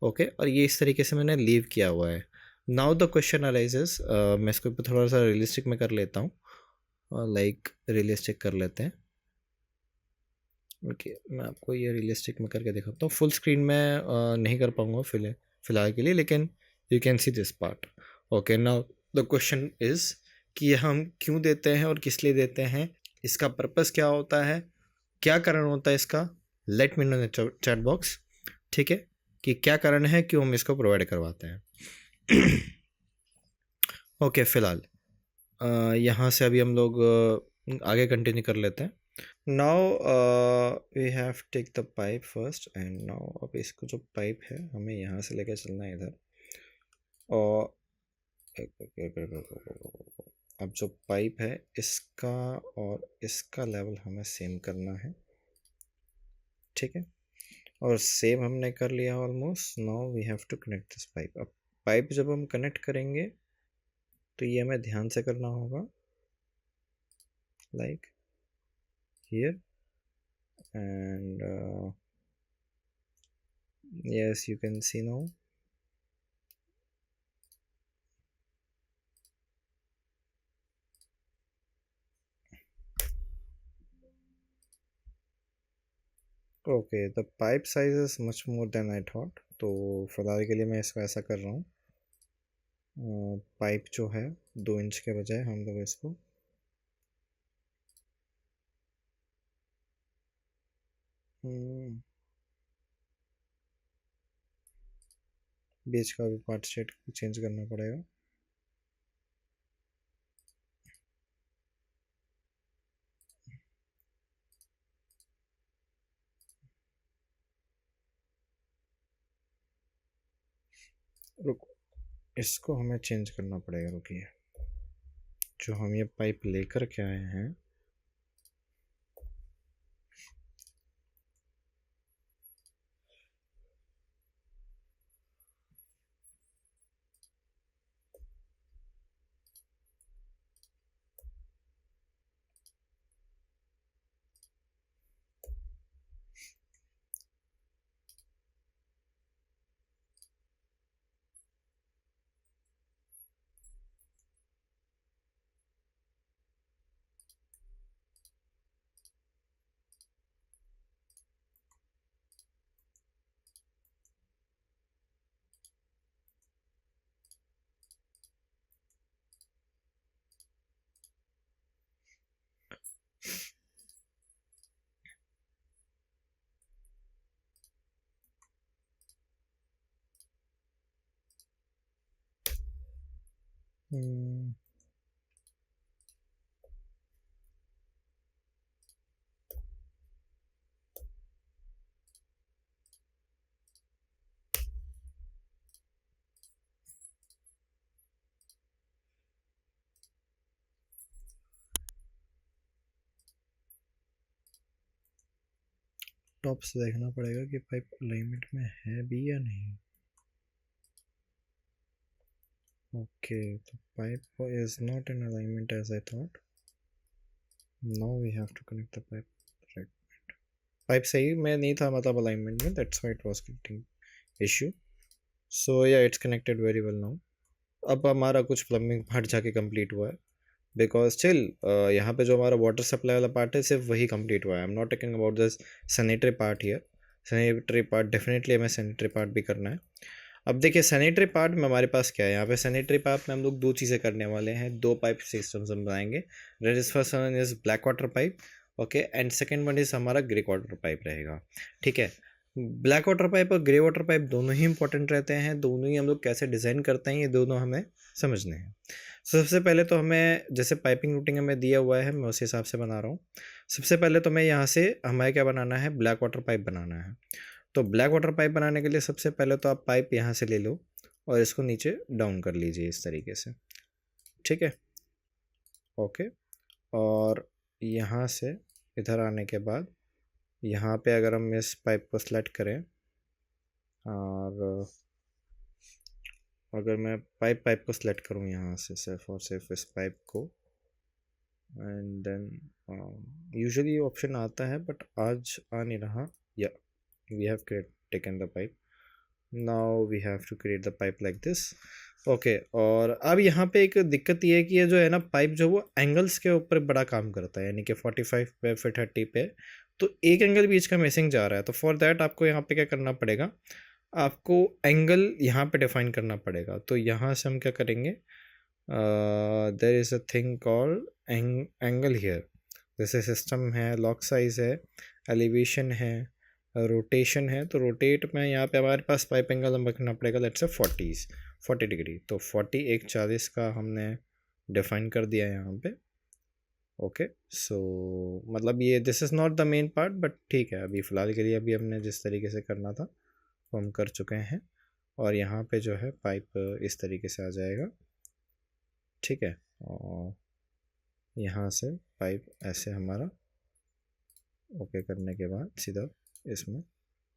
ओके, और ये इस तरीके से मैंने लीव किया हुआ है। नाउ द क्वेश्चन अराइजेस, मैं इसको थोड़ा सा रियलिस्टिक में कर लेता हूँ, लाइक रियलिस्टिक कर लेते हैं। ओके, मैं आपको ये रियलिस्टिक में करके दिखाता हूँ। फुल स्क्रीन में नहीं कर पाऊँगा फिलहाल के लिए, लेकिन you can see this part. Okay, now the question is कि ये हम क्यों देते हैं और किस लिए देते हैं, इसका पर्पस क्या होता है, क्या कारण होता है इसका। Late me know in the chat box, ठीक है, कि क्या कारण है क्यों हम इसको प्रोवाइड करवाते हैं। ओके, फिलहाल यहाँ से अभी हम लोग आगे कंटिन्यू कर लेते हैं। Now we have take the pipe first and now अब इसको जो पाइप है हमें यहाँ से लेकर चलना है इधर। और अब जो पाइप है इसका और इसका लेवल हमें सेम करना है, ठीक है। और सेम हमने कर लिया almost. Now we have to connect this pipe. अब पाइप जब हम कनेक्ट करेंगे तो ये हमें ध्यान से करना होगा, like here and yes, you can see now. Okay, the pipe size is much more than I thought. तो फिलहाल के लिए मैं इसको ऐसा कर रहा हूँ, पाइप जो है 2 इंच के बजाय हम लोग इसको बीच का भी पार्ट स्टेट चेंज करना पड़ेगा। रुको, इसको हमें चेंज करना पड़ेगा, रुकिए। जो हम ये पाइप लेकर के आए हैं, हम्म, टॉप से देखना पड़ेगा कि पाइप अलाइनमेंट में है भी या नहीं। ओके, तो pipe is not in alignment as I thought. Now we have to connect the pipe. Right, pipe सही में नहीं था मतलब अलाइनमेंट में, that's why it was getting issue. So yeah it's connected very well now. अब हमारा कुछ plumbing part जाके कंप्लीट हुआ है, बिकॉज स्टिल यहाँ पे जो हमारा वाटर सप्लाई वाला पार्ट है सिर्फ वही कंप्लीट हुआ है। I am not talking about this sanitary part here. Sanitary part definitely हमें सैनिटरी पार्ट भी करना है। अब देखिए सैनिटरी पार्ट में हमारे पास क्या है, यहाँ पे सैनिटरी पार्ट में हम लोग दो चीज़ें करने वाले हैं, दो पाइप सिस्टम्स हम बनाएंगे। That is first one is black water pipe, okay, and second one is हमारा ग्रे वाटर पाइप रहेगा। ठीक है, ब्लैक वाटर पाइप और ग्रे वाटर पाइप दोनों ही इंपॉर्टेंट रहते हैं, दोनों ही हम लोग कैसे डिज़ाइन करते हैं ये दोनों हमें समझने हैं। सबसे पहले तो हमें जैसे पाइपिंग रूटिंग हमें दिया हुआ है मैं उस हिसाब से बना रहा हूँ। सबसे पहले तो मैं यहाँ से हमें क्या बनाना है, ब्लैक वाटर पाइप बनाना है। तो ब्लैक वाटर पाइप बनाने के लिए सबसे पहले तो आप पाइप यहाँ से ले लो और इसको नीचे डाउन कर लीजिए इस तरीके से। ठीक है, ओके। और यहाँ से इधर आने के बाद यहाँ पे अगर हम इस पाइप को सेलेक्ट करें और अगर मैं पाइप को सिलेक्ट करूँ यहाँ से सिर्फ और सिर्फ इस पाइप को, एंड देन यूजुअली ऑप्शन आता है बट आज आ नहीं रहा। या we have taken the pipe, now we have to create the pipe like this. Okay, और अब यहाँ पे एक दिक्कत ये है कि ये जो है ना पाइप जो वो एंगल्स के ऊपर बड़ा काम करता है, यानी कि 45 पे फिर 30 पे, तो एक एंगल बीच का मिसिंग जा रहा है। तो फॉर दैट आपको यहाँ पे क्या करना पड़ेगा, आपको एंगल यहाँ पे डिफाइन करना पड़ेगा। तो यहाँ से हम क्या करेंगे, there is a thing called angle here. जैसे सिस्टम है, लॉक साइज है, एलिवेशन है, रोटेशन है। तो रोटेट में यहाँ पे हमारे पास पाइप एंगल हम रखना पड़ेगा लेट्स से 40 डिग्री। तो 40 एक 40 का हमने डिफाइन कर दिया है यहाँ पे। ओके, सो मतलब ये this is not the main part but ठीक है, अभी फ़िलहाल के लिए अभी हमने जिस तरीके से करना था वो हम कर चुके हैं। और यहाँ पे जो है पाइप इस तरीके से आ जाएगा। ठीक है, और यहाँ से पाइप ऐसे हमारा ओके करने के बाद सीधा इसमें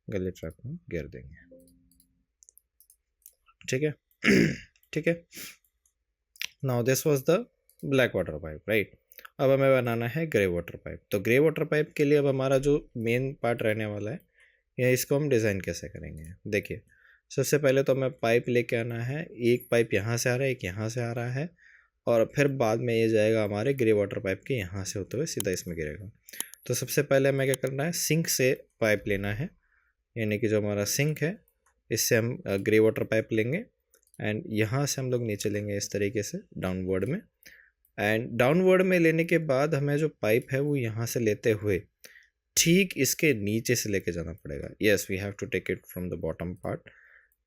गले ट्रैप में गिर देंगे। ठीक है ठीक है, now this was the black water pipe, right. अब हमें बनाना है ग्रे वाटर पाइप। तो ग्रे वाटर पाइप के लिए अब हमारा जो मेन पार्ट रहने वाला है, या इसको हम डिज़ाइन कैसे करेंगे। देखिए सबसे पहले तो हमें पाइप लेके आना है, एक पाइप यहाँ से आ रहा है, एक यहाँ से आ रहा है, और फिर बाद में ये जाएगा हमारे ग्रे वाटर पाइप के यहाँ से होते हुए सीधा इसमें गिरेगा। तो सबसे पहले हमें क्या करना है, सिंक से पाइप लेना है, यानी कि जो हमारा सिंक है इससे हम ग्रे वाटर पाइप लेंगे, एंड यहाँ से हम लोग नीचे लेंगे इस तरीके से डाउनवर्ड में। एंड डाउनवर्ड में लेने के बाद हमें जो पाइप है वो यहाँ से लेते हुए ठीक इसके नीचे से लेके जाना पड़ेगा। Yes, we have to take it from the bottom part,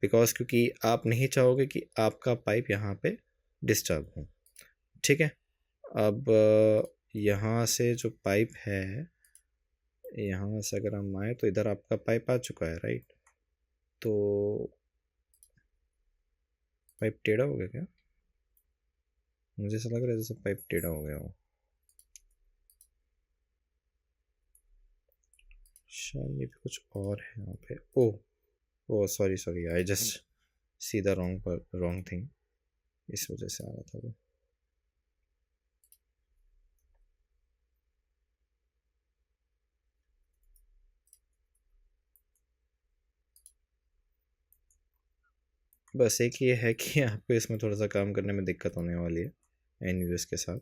because क्योंकि आप नहीं चाहोगे कि आपका पाइप यहाँ पे डिस्टर्ब हो। ठीक है, अब यहाँ से जो पाइप है, यहाँ से अगर हम आए तो इधर आपका पाइप आ चुका है, राइट। तो पाइप टेढ़ा हो गया क्या, मुझे ऐसा लग रहा है जैसे पाइप टेढ़ा हो गया हो, शायद ये भी कुछ और है यहाँ पे। Oh sorry sorry, I just see the wrong thing, इस वजह से आ रहा था वो। बस एक ये है कि आपको इसमें थोड़ा सा काम करने में दिक्कत होने वाली है एन यूज़ के साथ,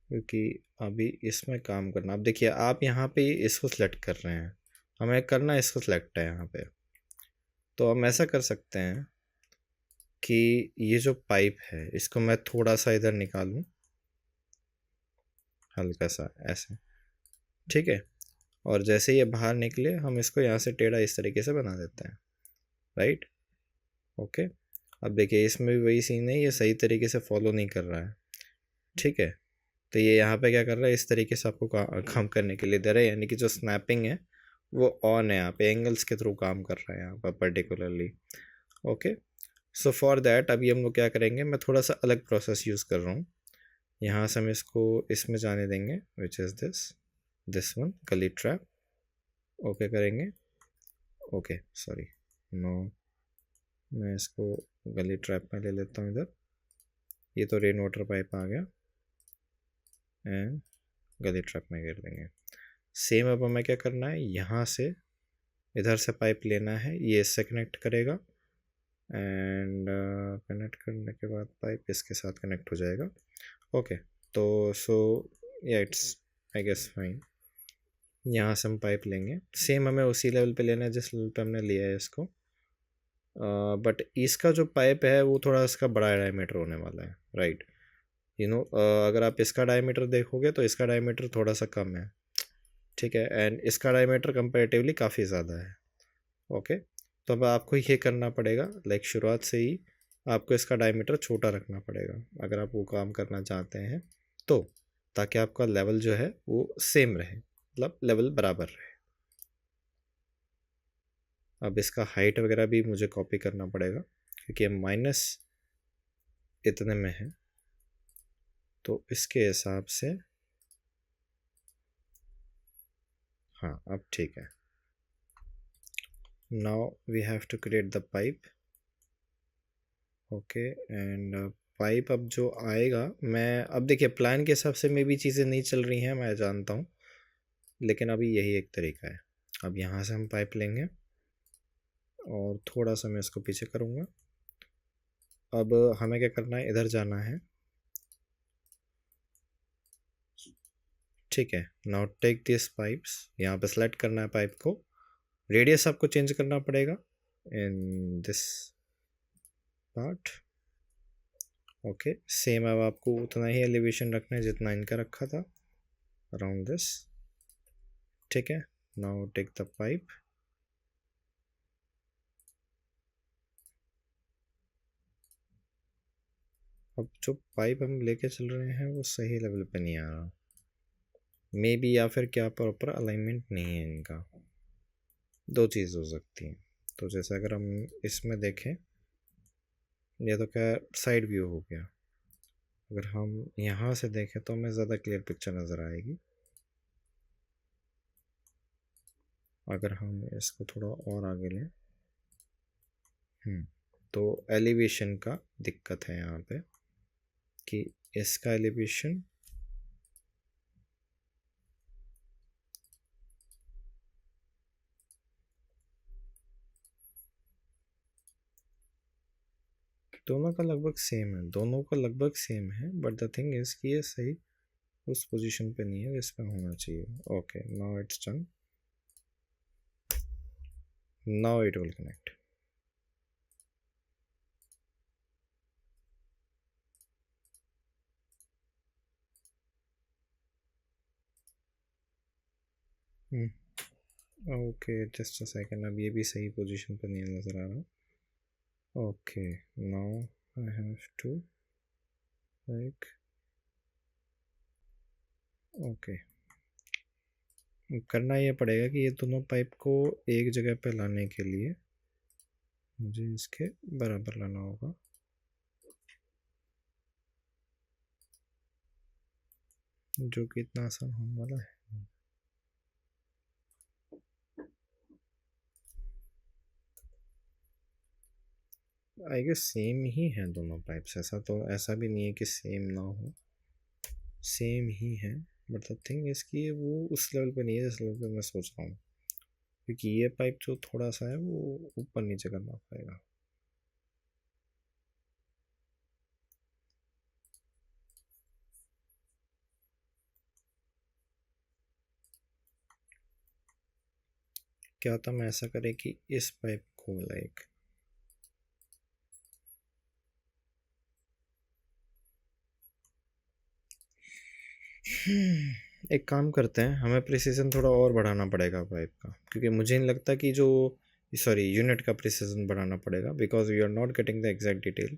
क्योंकि अभी इसमें काम करना, अब देखिए आप यहाँ पे इसको सिलेक्ट कर रहे हैं, हमें करना इसको सिलेक्ट है यहाँ पे। तो हम ऐसा कर सकते हैं कि ये जो पाइप है इसको मैं थोड़ा सा इधर निकालूं, हल्का सा ऐसे, ठीक है। और जैसे ये बाहर निकले हम इसको यहाँ से टेढ़ा इस तरीके से बना देते हैं, राइट। ओके, अब देखिए इसमें भी वही सीन है, ये सही तरीके से फॉलो नहीं कर रहा है, ठीक है। तो ये यहाँ पे क्या कर रहा है, इस तरीके से आपको काम करने के लिए दे रहा है, यानी कि जो स्नैपिंग है वो ऑन है, यहाँ पे एंगल्स के थ्रू काम कर रहा है यहाँ पर particularly. Okay, so for that अभी हम लोग क्या करेंगे, मैं थोड़ा सा अलग प्रोसेस यूज़ कर रहा हूँ। यहाँ से हम इसको इसमें जाने देंगे, विच इज़ दिस वन गली ट्रैप। ओके करेंगे, ओके सॉरी, नो, मैं इसको गली ट्रैप में ले लेता हूँ इधर। ये तो रेन वाटर पाइप आ गया एंड गली ट्रैप में गिर देंगे। सेम अब हमें क्या करना है, यहाँ से इधर से पाइप लेना है, ये इससे कनेक्ट करेगा एंड कनेक्ट करने के बाद पाइप इसके साथ कनेक्ट हो जाएगा। ओके, तो सो yeah it's I guess fine. यहाँ से हम पाइप लेंगे, सेम हमें उसी लेवल पे लेना है जिस लेवल पे हमने लिया है इसको, बट इसका जो पाइप है वो थोड़ा इसका बड़ा डायमीटर होने वाला है, राइट। यू नो, अगर आप इसका डायमीटर देखोगे तो इसका डायमीटर थोड़ा सा कम है, ठीक है, एंड इसका डायमीटर कंपैरेटिवली काफ़ी ज़्यादा है। ओके, तो अब आपको ये करना पड़ेगा, लाइक शुरुआत से ही आपको इसका डायमीटर छोटा रखना पड़ेगा अगर आप वो काम करना चाहते हैं तो, ताकि आपका लेवल जो है वो सेम रहे, मतलब लेवल बराबर रहे। अब इसका हाइट वगैरह भी मुझे कॉपी करना पड़ेगा क्योंकि हम माइनस इतने में है, तो इसके हिसाब से हाँ अब ठीक है। Now we have to create the pipe. Okay, and pipe अब जो आएगा, मैं अब देखिए प्लान के हिसाब से मे भी चीज़ें नहीं चल रही हैं, मैं जानता हूँ, लेकिन अभी यही एक तरीका है। अब यहाँ से हम पाइप लेंगे और थोड़ा सा मैं इसको पीछे करूँगा। अब हमें क्या करना है, इधर जाना है, ठीक है। नाउ टेक दिस पाइप्स, यहाँ पे सेलेक्ट करना है पाइप को, रेडियस आपको चेंज करना पड़ेगा in this part. Okay, same अब आपको उतना ही एलिवेशन रखना है जितना इनका रखा था, अराउंड दिस, ठीक है। नाउ टेक द पाइप, अब जो पाइप हम लेके चल रहे हैं वो सही लेवल पे नहीं आ रहा, मे बी, या फिर क्या प्रॉपर अलाइनमेंट नहीं है इनका, दो चीज़ हो सकती है। तो जैसे अगर हम इसमें देखें, ये तो क्या साइड व्यू हो गया, अगर हम यहाँ से देखें तो हमें ज़्यादा क्लियर पिक्चर नज़र आएगी। अगर हम इसको थोड़ा और आगे लें, तो एलिवेशन का दिक्कत है यहाँ पे कि इसका एलिवेशन दोनों का लगभग सेम है, दोनों का लगभग सेम है, बट द थिंग इज कि ये सही उस पोजीशन पे नहीं है, इस पे होना चाहिए। Okay, now it's done, now it will connect. Okay just a second, अब ये भी सही पोजीशन पर नहीं नज़र आ रहा। Okay, now I have to like, okay, करना ये पड़ेगा कि ये दोनों पाइप को एक जगह पे लाने के लिए मुझे इसके बराबर लाना होगा। जो कि इतना आसान होने वाला है। आई गेस सेम ही है दोनों पाइप्स, ऐसा तो ऐसा भी नहीं है कि सेम ना हो, सेम ही है, बट द थिंग इसकी वो उस लेवल पे नहीं है जिस लेवल पे मैं सोच रहा हूँ, क्योंकि ये पाइप जो थोड़ा सा है वो ऊपर नीचे करना पड़ेगा। क्या होता मैं ऐसा करें कि इस पाइप को लाइक एक काम करते हैं, हमें प्रिसीजन थोड़ा और बढ़ाना पड़ेगा पाइप का, क्योंकि मुझे नहीं लगता कि जो सॉरी यूनिट का प्रिसीजन बढ़ाना पड़ेगा, because we are not getting the exact detail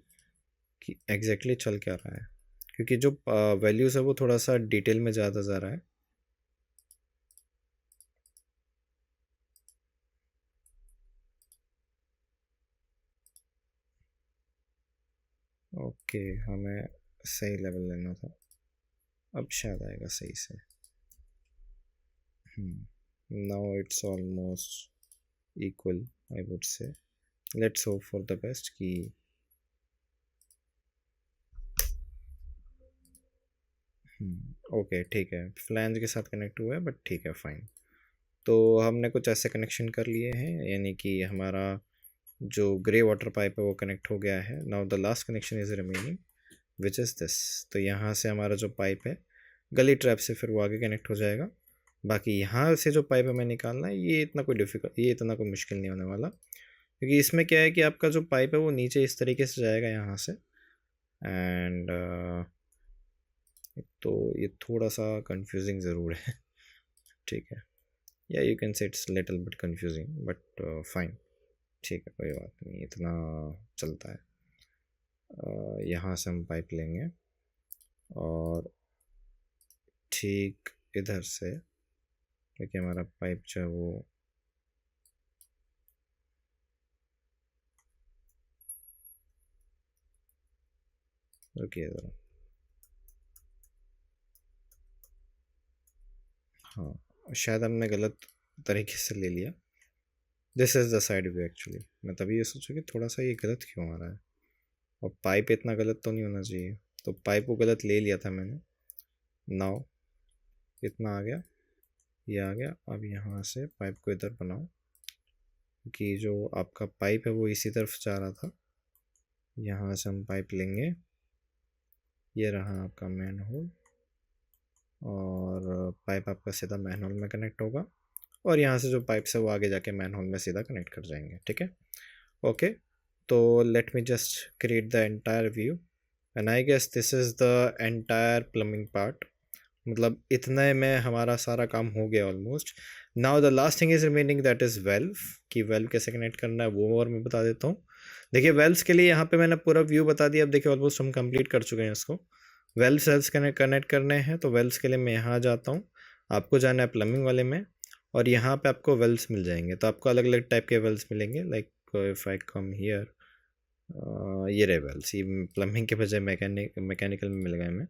कि एग्जैक्टली चल क्या रहा है, क्योंकि जो वैल्यूज़ है वो थोड़ा सा डिटेल में ज़्यादा जा रहा है। ओके, हमें सही लेवल लेना था, अब शायद आएगा सही से। Now it's almost equal I would say. Let's hope for the best कि ओके ठीक है, फ्लैंज के साथ कनेक्ट हुआ है, बट ठीक है फाइन। तो हमने कुछ ऐसे कनेक्शन कर लिए हैं, यानी कि हमारा जो ग्रे वाटर पाइप है वो कनेक्ट हो गया है। Now the last connection is remaining which is this. तो यहाँ से हमारा जो पाइप है गली ट्रैप से फिर वो आगे कनेक्ट हो जाएगा। बाकी यहाँ से जो पाइप हमें निकालना है ये इतना कोई डिफ़िकल्ट, ये इतना कोई मुश्किल नहीं होने वाला, क्योंकि इसमें क्या है कि आपका जो पाइप है वो नीचे इस तरीके से जाएगा यहाँ से। एंड तो ये थोड़ा सा कंफ्यूजिंग ज़रूर है ठीक है, या you can say it's little bit confusing, but fine, ठीक है कोई बात नहीं, इतना चलता है। यहाँ से हम पाइप लेंगे और ठीक इधर से, क्योंकि हमारा पाइप जो है वो रुकिए ज़रा, हाँ शायद हमने गलत तरीके से ले लिया। This is the side view actually, मैं तभी ये सोचूँ कि थोड़ा सा ये गलत क्यों आ रहा है, और पाइप इतना गलत तो नहीं होना चाहिए, तो पाइप को गलत ले लिया था मैंने। नाउ इतना आ गया, ये आ गया। अब यहाँ से पाइप को इधर बनाओ, कि जो आपका पाइप है वो इसी तरफ जा रहा था। यहाँ से हम पाइप लेंगे, ये रहा आपका मैन होल, और पाइप आपका सीधा मैन होल में कनेक्ट होगा, और यहाँ से जो पाइप है वो आगे जाके मैन होल में सीधा कनेक्ट कर जाएंगे, ठीक है। ओके, तो let me just create the entire view, and I guess this is the entire plumbing part. मतलब इतने में हमारा सारा काम हो गया almost. Now the last thing is remaining, that is valve, कि वेल्व कैसे कनेक्ट करना है वो और मैं बता देता हूँ। देखिए वेल्व्स के लिए यहाँ पे मैंने पूरा व्यू बता दिया। अब देखिए ऑलमोस्ट हम कंप्लीट कर चुके हैं इसको। वेल्व सेल्स कनेक्ट करने हैं, तो वेल्व्स के लिए मैं यहाँ जाता हूँ, आपको जाना है प्लम्बिंग वाले में, और यहाँ पे आपको वेल्व्स मिल जाएंगे। तो आपको अलग अलग टाइप के वेल्व्स मिलेंगे, like if I come here, ये रहे वेल्व्स, ये प्लम्बिंग के बजाय मैकेनिकल में मिल गए हमें।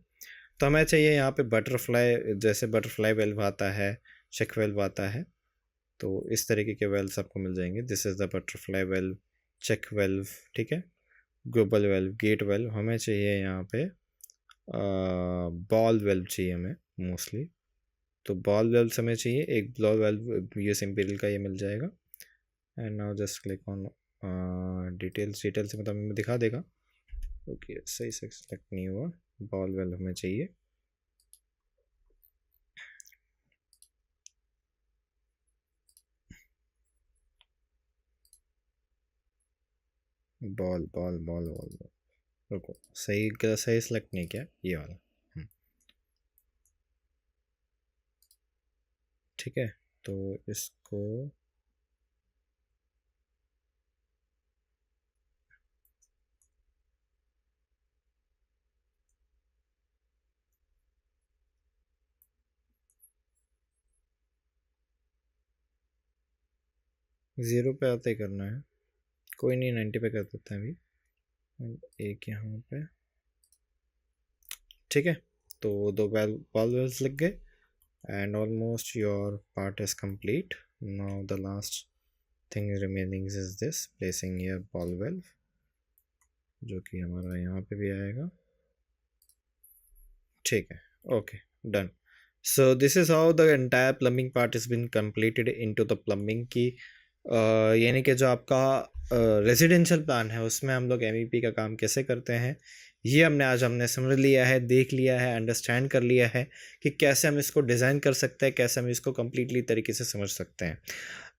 तो हमें चाहिए यहाँ पे बटरफ्लाई, जैसे बटरफ्लाई वेल्व आता है, चेक वेल्व आता है, तो इस तरीके के वेल्व्स आपको मिल जाएंगे। This is the butterfly valve, check valve, ठीक है, ग्लोबल वेल्व, गेट वेल्व। हमें चाहिए यहाँ पे बॉल वेल्व चाहिए हमें मोस्टली, तो बॉल वेल्व हमें चाहिए। एक बॉल वेल्व यूएस इंपीरियल का ये मिल जाएगा। And now just click on details से मतलब हमें दिखा देगा। ओके सही से सेलेक्ट नहीं हुआ, बॉल वेल्व हमें चाहिए। बॉल बॉल बॉल बॉल, रुको, सही सही सेलेक्ट नहीं किया, ये वाला। ठीक है, तो इसको ज़ीरो पे आते ही करना है, कोई नहीं 90 पे कर देते हैं अभी। एक यहाँ पे, ठीक है, तो दो बॉल वेल्व्स लग गए, and almost your part is complete. Now the last thing remaining is this, placing here ball valve, जो कि हमारा यहाँ पे भी आएगा। ठीक है, okay done. So this is how the entire plumbing part is been completed into the plumbing की, यानी कि जो आपका रेजिडेंशियल प्लान है उसमें हम लोग MEP का काम कैसे करते हैं, ये हमने समझ लिया है, देख लिया है, अंडरस्टैंड कर लिया है कि कैसे हम इसको डिज़ाइन कर सकते हैं, कैसे हम इसको कम्प्लीटली तरीके से समझ सकते हैं।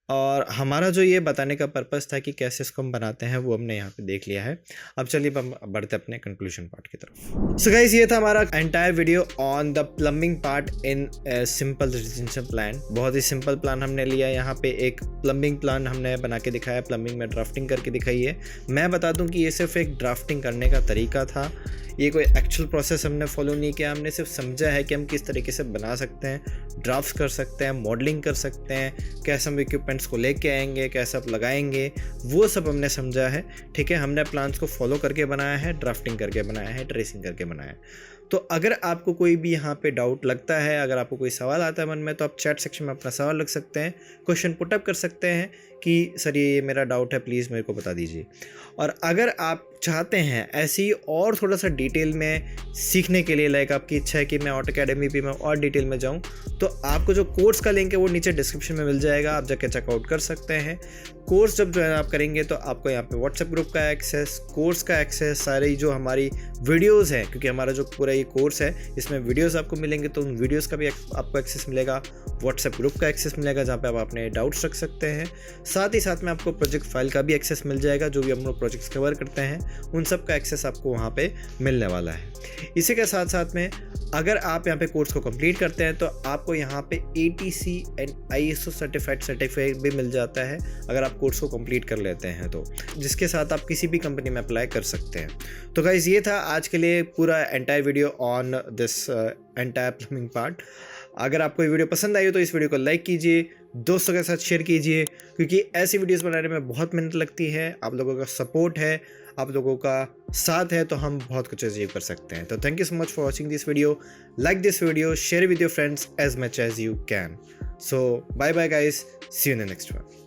और हमारा जो ये बताने का पर्पस था कि कैसे इसको हम बनाते हैं वो हमने यहाँ पे देख लिया है। अब चलिए हम बढ़ते अपने कंक्लूजन पार्ट की तरफ। सो गाइस, ये था हमारा entire video on the plumbing part in simple residential plan. बहुत ही सिंपल प्लान हमने लिया। यहाँ पे एक प्लम्बिंग प्लान हमने बना के दिखाया, प्लम्बिंग में ड्राफ्टिंग करके दिखाई है। मैं बता दूं कि ये सिर्फ एक ड्राफ्टिंग करने का तरीका था, ये कोई एक्चुअल प्रोसेस हमने फॉलो नहीं किया। हमने सिर्फ समझा है कि हम किस तरीके से बना सकते हैं, ड्राफ्ट कर सकते हैं, मॉडलिंग कर सकते हैं, कैसे हम इक्विपमेंट्स को लेके आएंगे, कैसे आप लगाएंगे, वो सब हमने समझा है। ठीक है, हमने प्लान्स को फॉलो करके बनाया है, ड्राफ्टिंग करके बनाया है, ट्रेसिंग करके बनाया है। तो अगर आपको कोई भी यहाँ पे डाउट लगता है, अगर आपको कोई सवाल आता है मन में, तो आप चैट सेक्शन में अपना सवाल रख सकते हैं, क्वेश्चन पुटअप कर सकते हैं कि सर ये मेरा डाउट है, प्लीज़ मेरे को बता दीजिए। और अगर आप चाहते हैं ऐसी और थोड़ा सा डिटेल में सीखने के लिए, लाइक आपकी इच्छा है कि मैं ऑटोकैडेमी पे मैं और डिटेल में जाऊं, तो आपको जो कोर्स का लिंक है वो नीचे डिस्क्रिप्शन में मिल जाएगा, आप जाके चेकआउट कर सकते हैं। कोर्स जब ज्वाइन आप करेंगे तो आपको यहाँ पे व्हाट्सएप ग्रुप का एक्सेस, कोर्स का एक्सेस, सारी जो हमारी वीडियोज़ हैं, क्योंकि हमारा जो पूरा ये कोर्स है इसमें वीडियोज़ आपको मिलेंगे, तो उन वीडियोज़ का भी आपको एक्सेस मिलेगा, व्हाट्सएप ग्रुप का एक्सेस मिलेगा जहाँ पे आप अपने डाउट्स रख सकते हैं। साथ ही साथ में आपको प्रोजेक्ट फाइल का भी एक्सेस मिल जाएगा, जो भी हम लोग प्रोजेक्ट्स कवर करते हैं उन सब का एक्सेस आपको वहाँ पे मिलने वाला है। इसी के साथ साथ में अगर आप यहाँ पे कोर्स को कंप्लीट करते हैं तो आपको यहाँ पे ATC एंड ISO सर्टिफिकेट भी मिल जाता है अगर आप कोर्स को कंप्लीट कर लेते हैं, तो जिसके साथ आप किसी भी कंपनी में अप्लाई कर सकते हैं। तो गाइस, ये था आज के लिए पूरा entire video on this entire plumbing part. अगर आपको ये वीडियो पसंद आई हो तो इस वीडियो को लाइक कीजिए, दोस्तों के साथ शेयर कीजिए, क्योंकि ऐसी वीडियोस बनाने में बहुत मेहनत लगती है। आप लोगों का सपोर्ट है, आप लोगों का साथ है, तो हम बहुत कुछ अचीव कर सकते हैं। तो thank you so much for watching this video. Like this video, share with your friends as much as you can. So bye bye guys, see you in the next one.